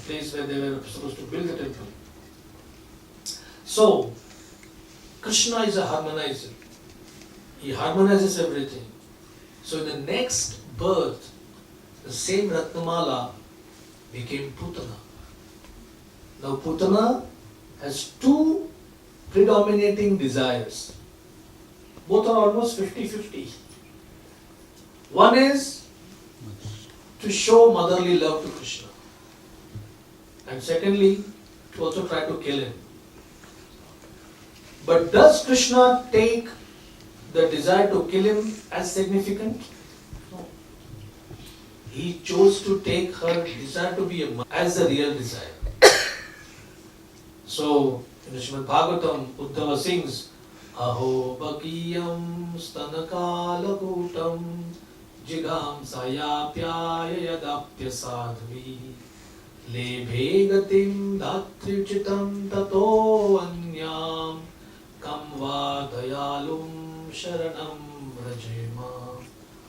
place where they were supposed to build the temple. So, Krishna is a harmonizer. He harmonizes everything. So in the next birth, the same Ratnamala became Putana. Now Putana has 2 predominating desires. Both are almost 50-50. One is to show motherly love to Krishna. And secondly, to also try to kill him. But does Krishna take the desire to kill him as significant? No. He chose to take her desire to be a mother as the real desire. So, in the Srimad Bhagavatam, Uddhava sings, Aho bakiyam stanakalakutam jigam sayapyaya yadapya sadhvi lebhe gatim dhatrichitam tato anyam kam va dayalum sharanam rajema.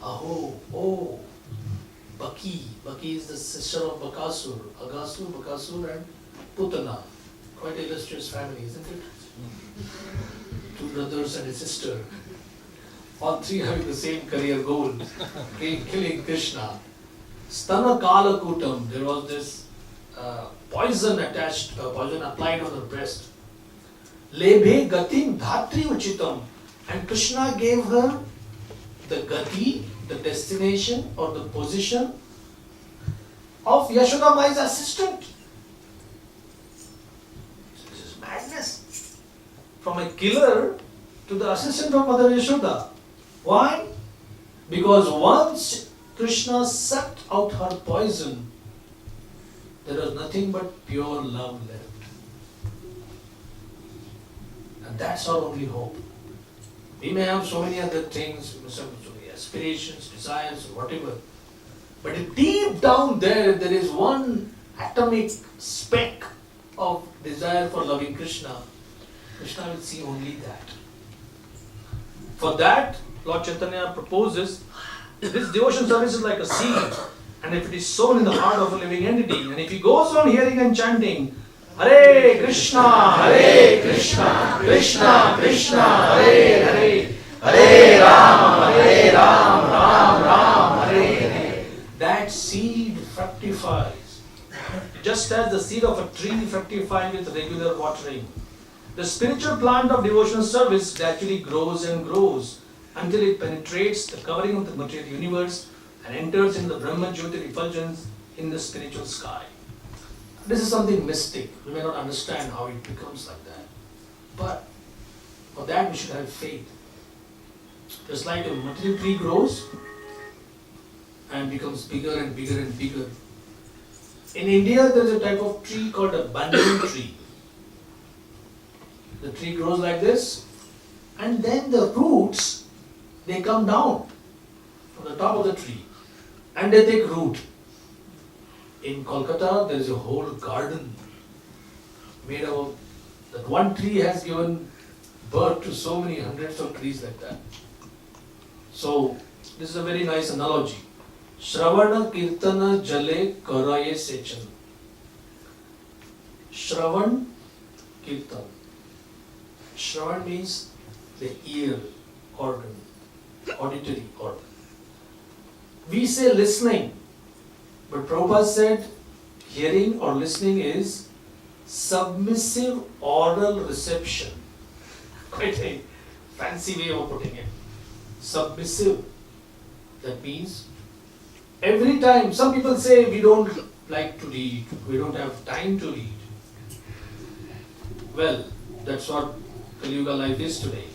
Aho, oh, Baki. Baki is the sister of Bakasur. Agasur, Bakasur and Putana. Quite an illustrious family, isn't it? 2 brothers and a sister. All 3 having the same career goal. Killing Krishna. Stana Kala Kutam. There was this poison applied on her breast. Lebhe Gatim Dhatri Uchitam. And Krishna gave her the Gati, the destination or the position of Yashoda Mai's assistant. This is madness. From a killer to the assistant of Mother Yashoda. Why? Because once Krishna sucked out her poison, there was nothing but pure love left. And that's our only hope. We may have so many other things, so many aspirations, desires, or whatever. But deep down there is one atomic speck of desire for loving Krishna. Krishna will see only that. For that, Lord Chaitanya proposes, this devotion service is like a seed. And if it is sown in the heart of a living entity, and if he goes on hearing and chanting, Hare Krishna, Krishna Krishna, Hare Hare, Hare Ram, Ram Ram, Hare Hare, that seed fructifies. Just as the seed of a tree fructifies with regular watering, the spiritual plant of devotional service gradually grows and grows until it penetrates the covering of the material universe and enters in the Brahma Jyoti refulgence in the spiritual sky. This is something mystic. We may not understand how it becomes like that. But for that we should have faith. Just like a material tree grows and becomes bigger and bigger and bigger. In India there is a type of tree called a banyan tree. The tree grows like this and then the roots, they come down from the top of the tree and they take root. In Kolkata there is a whole garden made of that one tree has given birth to so many hundreds of trees like that. So this is a very nice analogy. Shravana Kirtana Jale Karaye Sechan. Shravan Kirtan. Shravan means the ear organ, auditory organ. We say listening, but Prabhupada said hearing or listening is submissive oral reception. Quite a fancy way of putting it. Submissive. That means every time, some people say we don't like to read, we don't have time to read. Well, that's what Kali Yuga life is today.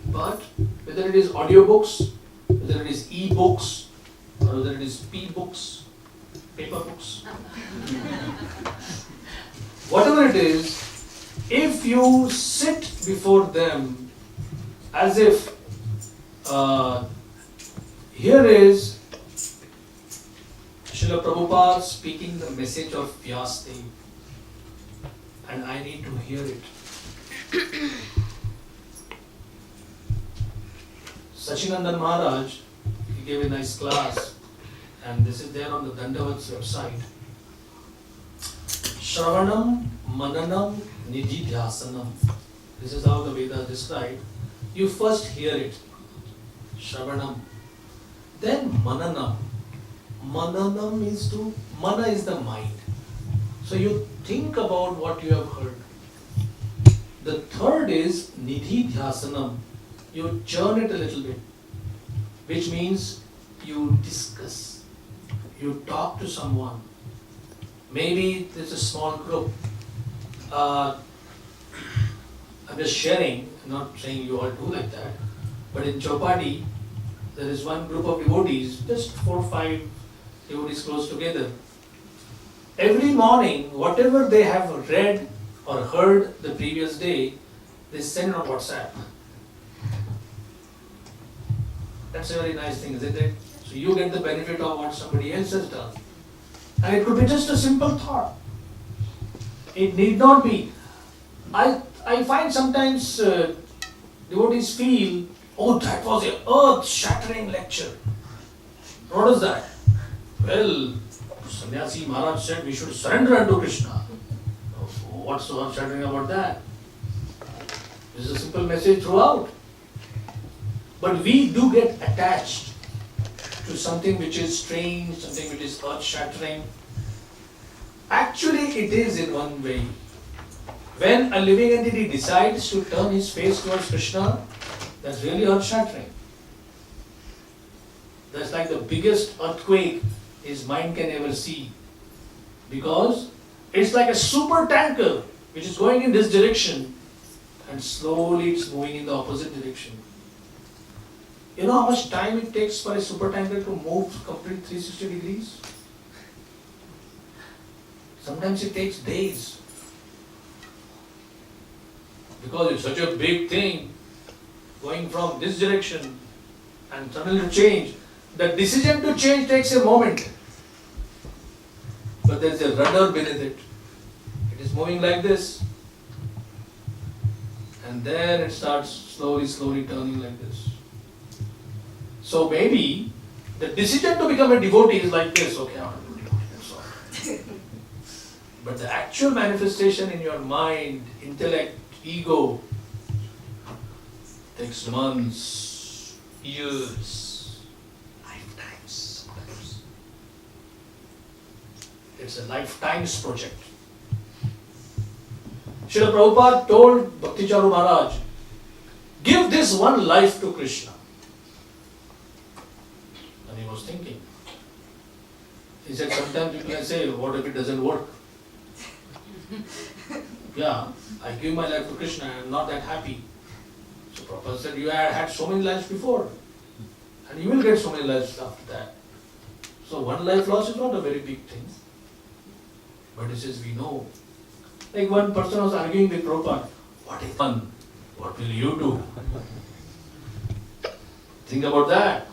But whether it is audiobooks, whether it is e-books, or whether it is p-books, paper books, whatever it is, if you sit before them as if here is Srila Prabhupada speaking the message of Vyasdev and I need to hear it. Shyamananda Maharaj, he gave a nice class and this is there on the Dandavats website. Shravanam, Mananam, Nididhyasanam. This is how the Vedas describe. You first hear it. Shravanam. Then Mananam. Mananam is to, Mana is the mind. So you think about what you have heard. The third is Nididhyasanam. You churn it a little bit, which means you discuss. You talk to someone. Maybe there's a small group. I'm just sharing, I'm not saying you all do like that, but in Chopadi, there is one group of devotees, just 4 or 5 devotees close together. Every morning, whatever they have read or heard the previous day, they send on WhatsApp. That's a very nice thing, isn't it? So you get the benefit of what somebody else has done. And it could be just a simple thought. It need not be. I find sometimes devotees feel, oh, that was an earth-shattering lecture. What is that? Well, Sannyasi Maharaj said we should surrender unto Krishna. What's so earth-shattering about that? This is a simple message throughout. But we do get attached to something which is strange, something which is earth-shattering. Actually, it is in one way. When a living entity decides to turn his face towards Krishna, that's really earth-shattering. That's like the biggest earthquake his mind can ever see. Because it's like a super tanker which is going in this direction and slowly it's moving in the opposite direction. You know how much time it takes for a super tanker to move complete 360 degrees? Sometimes it takes days. Because it's such a big thing going from this direction and suddenly to change. The decision to change takes a moment. But there's a rudder beneath it. It is moving like this. And then it starts slowly turning like this. So maybe the decision to become a devotee is like this. Okay, I want to be a devotee, that's all. But the actual manifestation in your mind, intellect, ego, takes months, years, lifetimes sometimes. It's a lifetime's project. Srila Prabhupada told Bhakticharu Maharaj, give this one life to Krishna. And he was thinking. He said, sometimes people can say, what if it doesn't work? Yeah, I give my life to Krishna, I am not that happy. So Prabhupada said, you had so many lives before, and you will get so many lives after that. So one life loss is not a very big thing. But he says, we know. Like one person was arguing with Prabhupada, what is fun? What will you do? Think about that.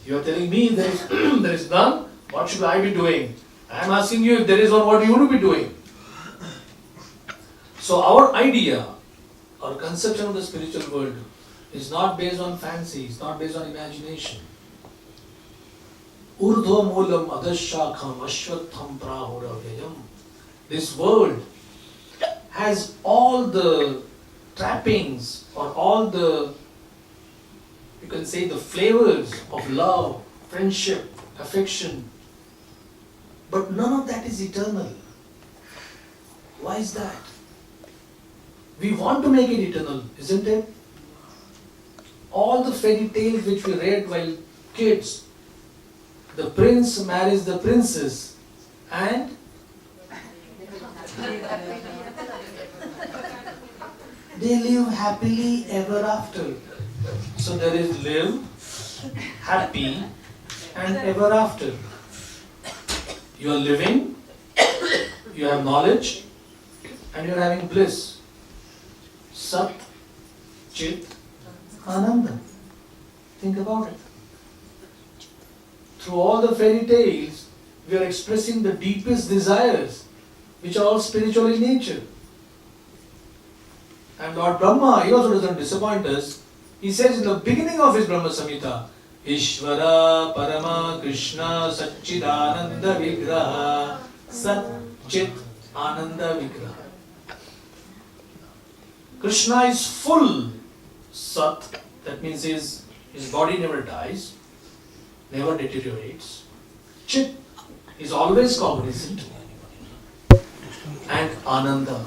You are telling me there is none, what should I be doing? I am asking you if there is one, what you will be doing? So our idea, our conception of the spiritual world is not based on fancy, it's not based on imagination. Urdhva moolam adashakham ashwatham prahuravayam. This world has all the trappings or all the, you can say, the flavors of love, friendship, affection. But none of that is eternal. Why is that? We want to make it eternal, isn't it? All the fairy tales which we read while kids, the prince marries the princess and they live happily ever after. So there is live, happy and ever after. You are living, you have knowledge and you are having bliss. Sat, Chit, Ananda. Think about it. Through all the fairy tales, we are expressing the deepest desires, which are all spiritual in nature. And Lord Brahma, he also doesn't disappoint us. He says in the beginning of his Brahma Samhita, Ishvara Parama Krishna Satchidananda Vigraha Sat Chit Ananda Vigraha. Krishna is full Sat, that means his body never dies, never deteriorates. Chit is always cognizant. And Ananda.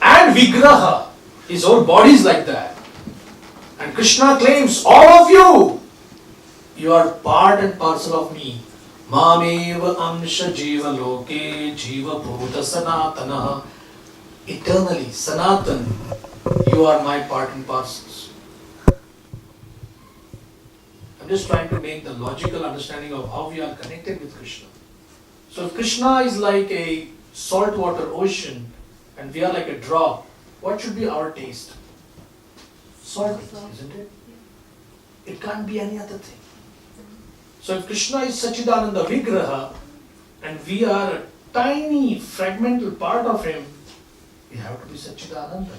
And Vigraha. His whole body is like that. And Krishna claims, all of you are part and parcel of me. Mameva amsha jiva loke jiva bhuta sanatana. Eternally, Sanatan, you are my part and parcels. I'm just trying to make the logical understanding of how we are connected with Krishna. So if Krishna is like a saltwater ocean and we are like a drop, what should be our taste? Salt, isn't it? It can't be any other thing. So if Krishna is Satchidananda Vigraha and we are a tiny fragmental part of him, we have to be Satchidananda.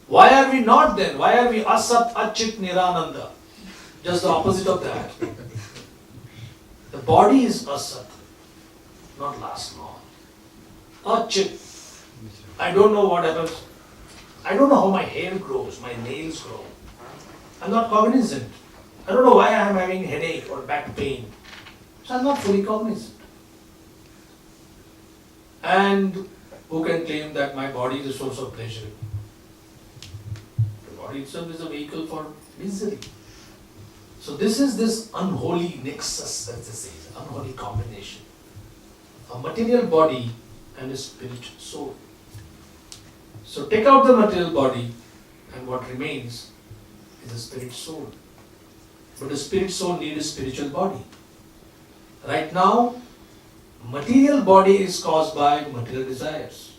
Why are we not then? Why are we Asat Achit Nirananda? Just the opposite of that. The body is Asat, not last long. Achit. I don't know what happens. I don't know how my hair grows, my nails grow. I'm not cognizant. I don't know why I am having headache or back pain. So I'm not fully cognizant. And who can claim that my body is a source of pleasure? The body itself is a vehicle for misery. So this is this unholy nexus, as they say, unholy combination. A material body and a spiritual soul. So take out the material body and what remains is the spirit soul. But the spirit soul needs a spiritual body. Right now, material body is caused by material desires.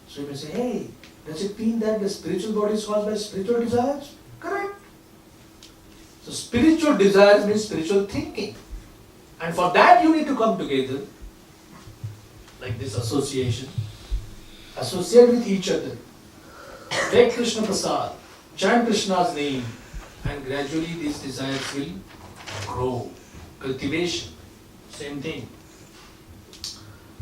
So you may say, hey, does it mean that the spiritual body is caused by spiritual desires? Correct. So spiritual desires means spiritual thinking. And for that you need to come together, like this association. Associate with each other. Take Krishna Prasad, chant Krishna's name, and gradually these desires will grow. Cultivation, same thing.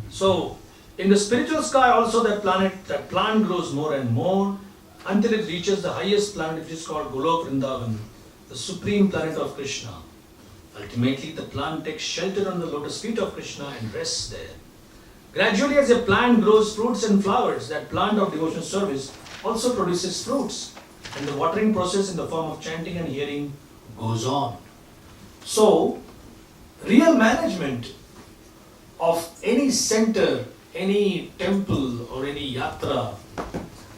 So, in the spiritual sky also that plant grows more and more until it reaches the highest planet, which is called Golok Vrindavan, the supreme planet of Krishna. Ultimately, the plant takes shelter on the lotus feet of Krishna and rests there. Gradually, as a plant grows fruits and flowers, that plant of devotional service also produces fruits. And the watering process in the form of chanting and hearing goes on. So, real management of any center, any temple or any yatra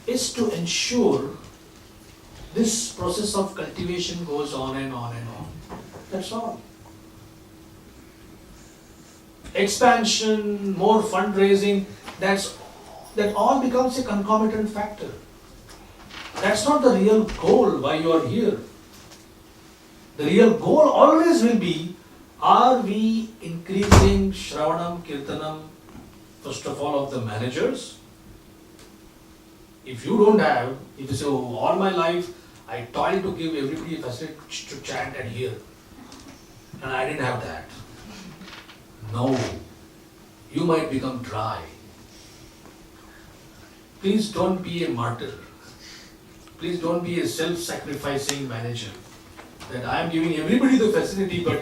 is to ensure this process of cultivation goes on and on and on. That's all. Expansion, more fundraising, that all becomes a concomitant factor. That's not the real goal why you are here. The real goal always will be, are we increasing Shravanam, Kirtanam, first of all of the managers? If you don't have, if you say, oh, all my life I toiled to give everybody a facility to chant and hear, and I didn't have that. No, you might become dry. Please don't be a martyr. Please don't be a self-sacrificing manager. That I am giving everybody the facility but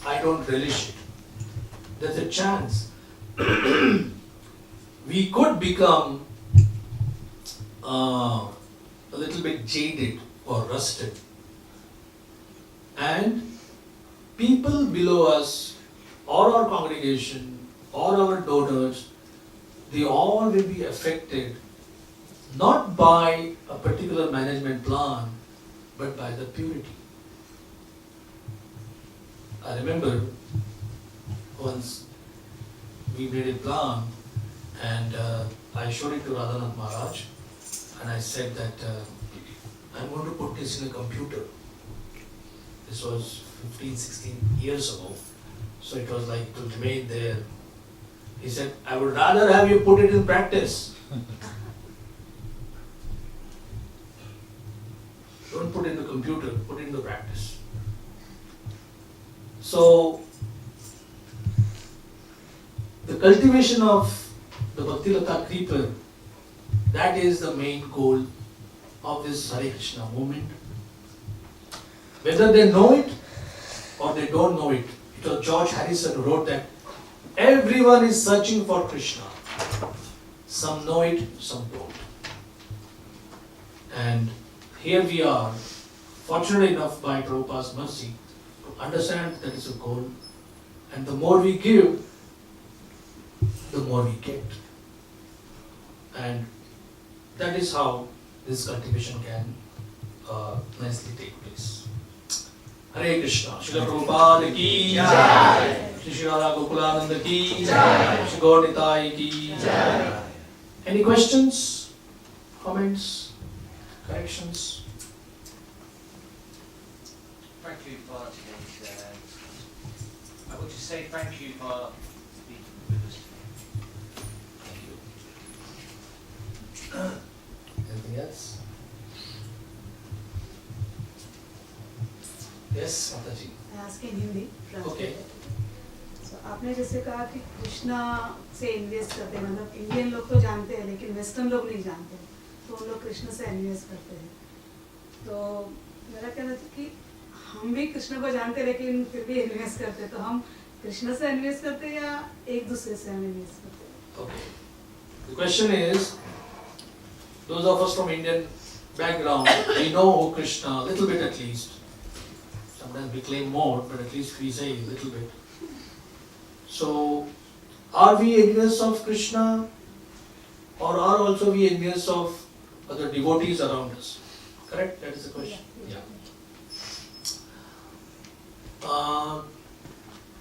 I don't relish it. There's a chance we could become a little bit jaded or rusted. And people below us, or our congregation, or our donors, they all will be affected not by a particular management plan, but by the purity. I remember once we made a plan and I showed it to Radhanath Maharaj and I said that I'm going to put this in a computer. This was 15, 16 years ago. So it was like to remain there. He said, I would rather have you put it in practice. Don't put it in the computer, put it in the practice. So, the cultivation of the Bhakti-Lata creeper, that is the main goal of this Hare Krishna movement. Whether they know it or they don't know it, it was George Harrison who wrote that everyone is searching for Krishna. Some know it, some don't. And here we are, fortunate enough by Prabhupada's mercy, to understand that it's a goal. And the more we give, the more we get. And that is how this cultivation can nicely take place. Hare Krishna. Srila Prabhupada ki jai. Shri Radha Gokulananda ki jai. Shri Gaur Nitai ki jai. Any questions, comments, corrections? Thank you for today's. I want to say thank you for speaking with us today. Thank you. Anything else? Yes, Mataji. I ask in Hindi. Okay. So आपने जैसे कहा कि कृष्णा से invest करते हैं, मतलब Indian लोग तो जानते हैं लेकिन वेस्टर्न लोग नहीं जानते, तो उन लोग कृष्ण से इन्वेस्ट करते हैं. तो मेरा कहना था कि हम भी कृष्ण को जानते हैं लेकिन फिर भी इन्वेस्ट करते हैं, तो हम कृष्ण से इन्वेस्ट करते हैं या एक दूसरे से हम इन्वेस्ट करते हैं? Okay. The question is, those of us from Indian background, we know who Krishna, a little bit at least. Sometimes we claim more, but at least we say a little bit. So, are we envious of Krishna, or are also we envious of other devotees around us? Correct? That is the question. Yeah.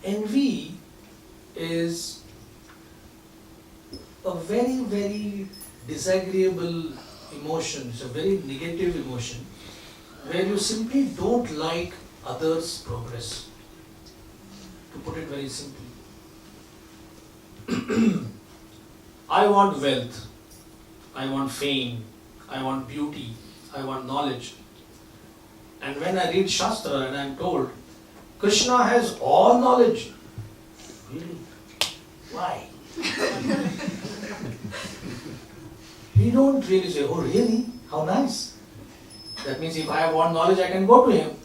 Envy is a very, very disagreeable emotion. It's a very negative emotion where you simply don't like others' progress. To put it very simply. I want wealth, I want fame, I want beauty, I want knowledge. And when I read Shastra and I am told, Krishna has all knowledge. Really? Why? We don't really say, oh really? How nice. That means if I want knowledge, I can go to him.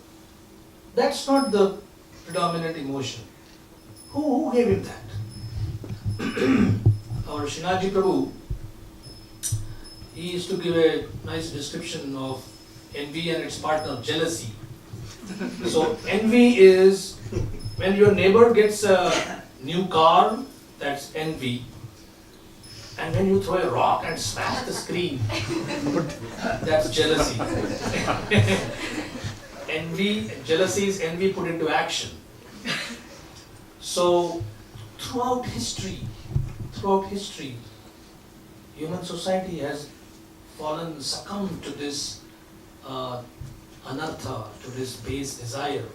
That's not the predominant emotion. Who gave him that? Our Shyamananda Prabhu, he used to give a nice description of envy and its partner, jealousy. So envy is when your neighbor gets a new car that's envy. And when you throw a rock and smash the screen, that's jealousy. Envy, jealousy is envy put into action. So, throughout history, human society has succumbed to this anartha, to this base desire.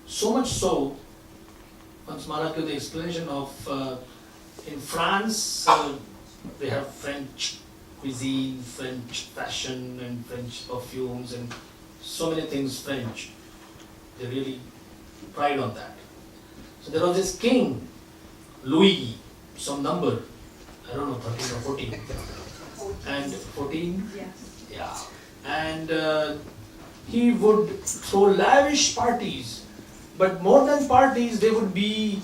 So much so, once Maharaj gave the explanation of, in France, they have French cuisine, French fashion, and French perfumes, and so many things French. They really pride on that. So there was this king, Louis, some number, I don't know, 13 or 14. And 14? Yes. Yeah. And he would throw lavish parties, but more than parties, there would be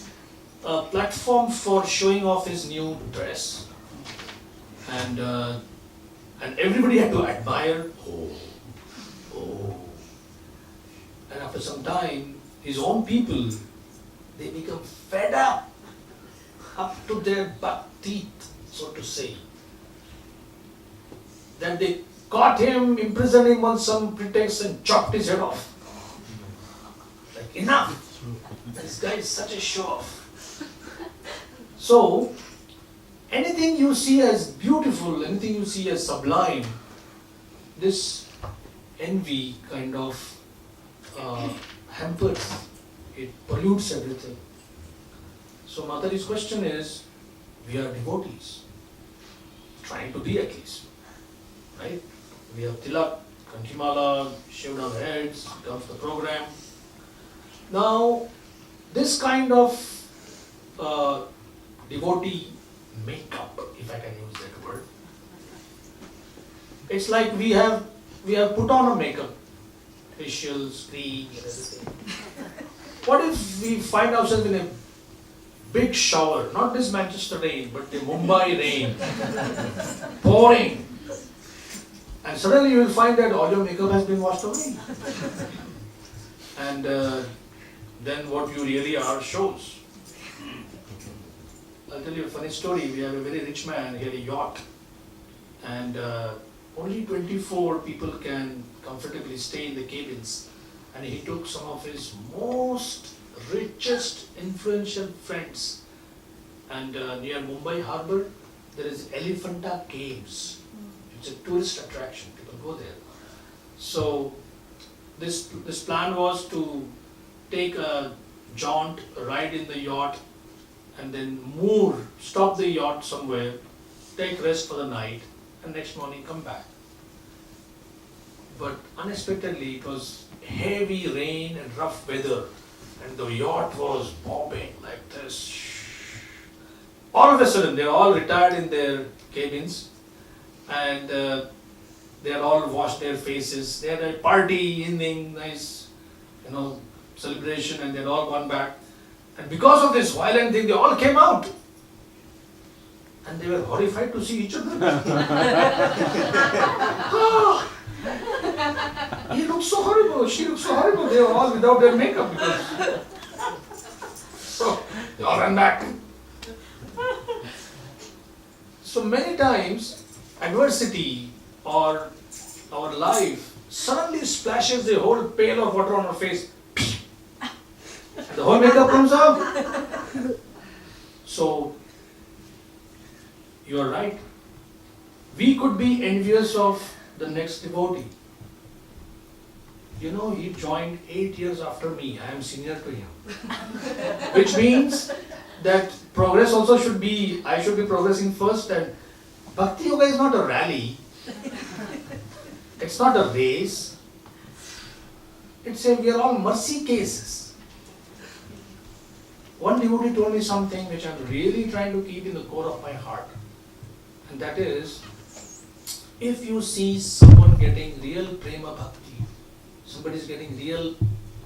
a platform for showing off his new dress. And everybody had to admire, oh. And after some time, his own people, they become fed up to their butt teeth, so to say. Then they caught him, imprisoned him on some pretext and chopped his head off. Like, enough! This guy is such a show-off. So, anything you see as beautiful, anything you see as sublime, this envy kind of hampers, it pollutes everything. So Matari's question is, we are devotees, trying to be at least, right? We have tilak, kanchimala, shaved our heads, comes the program. Now, this kind of devotee makeup, if I can use that word, it's like we have put on a makeup, facials, cream, and everything. What if we find ourselves in a big shower, not this Manchester rain, but the Mumbai rain, pouring, and suddenly you will find that all your makeup has been washed away. And then what you really are shows. I'll tell you a funny story. We have a very rich man, he had a yacht, and only 24 people can comfortably stay in the cabins. And he took some of his most richest, influential friends. And near Mumbai Harbour, there is Elephanta Caves. It's a tourist attraction. People go there. So this plan was to take a jaunt, a ride in the yacht, and then stop the yacht somewhere, take rest for the night, and next morning come back. But unexpectedly, it was heavy rain and rough weather, and the yacht was bobbing like this. All of a sudden, they all retired in their cabins, and they had all washed their faces. They had a party evening, nice, celebration, and they had all gone back. And because of this violent thing, they all came out. And they were horrified to see each other. He looks so horrible, she looks so horrible. They were all without their makeup. So, they all ran back. So many times, adversity or our life suddenly splashes the whole pail of water on our face. The whole makeup comes out. So, you are right. We could be envious of the next devotee. He joined 8 years after me. I am senior to him. Which means that progress also I should be progressing first, and Bhakti Yoga is not a rally. It's not a race. We are all mercy cases. One devotee told me something which I'm really trying to keep in the core of my heart. And that is, if you see someone getting real prema bhakti, somebody is getting real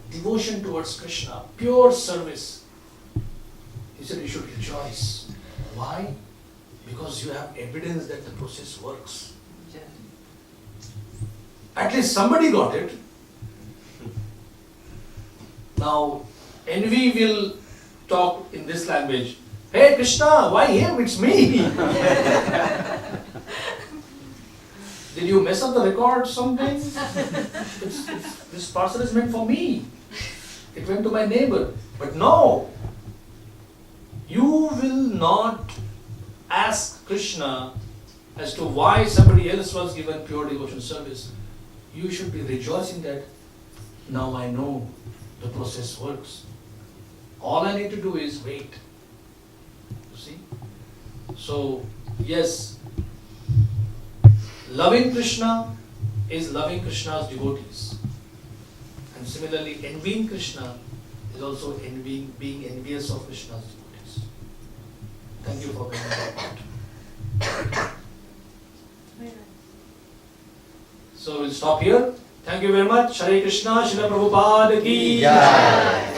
devotion towards Krishna, pure service, he said you should rejoice. Why? Because you have evidence that the process works. At least somebody got it. Now, envy will talk in this language. Hey Krishna, why him? It's me. Did you mess up the record something? This parcel is meant for me. It went to my neighbor. But no, you will not ask Krishna as to why somebody else was given pure devotion service. You should be rejoicing that now I know the process works. All I need to do is wait. You see? So, yes, loving Krishna is loving Krishna's devotees. And similarly, envying Krishna is also being envious of Krishna's devotees. Thank you for coming that part. So we'll stop here. Thank you very much. Hare Krishna, Srila Prabhupada ki Jai.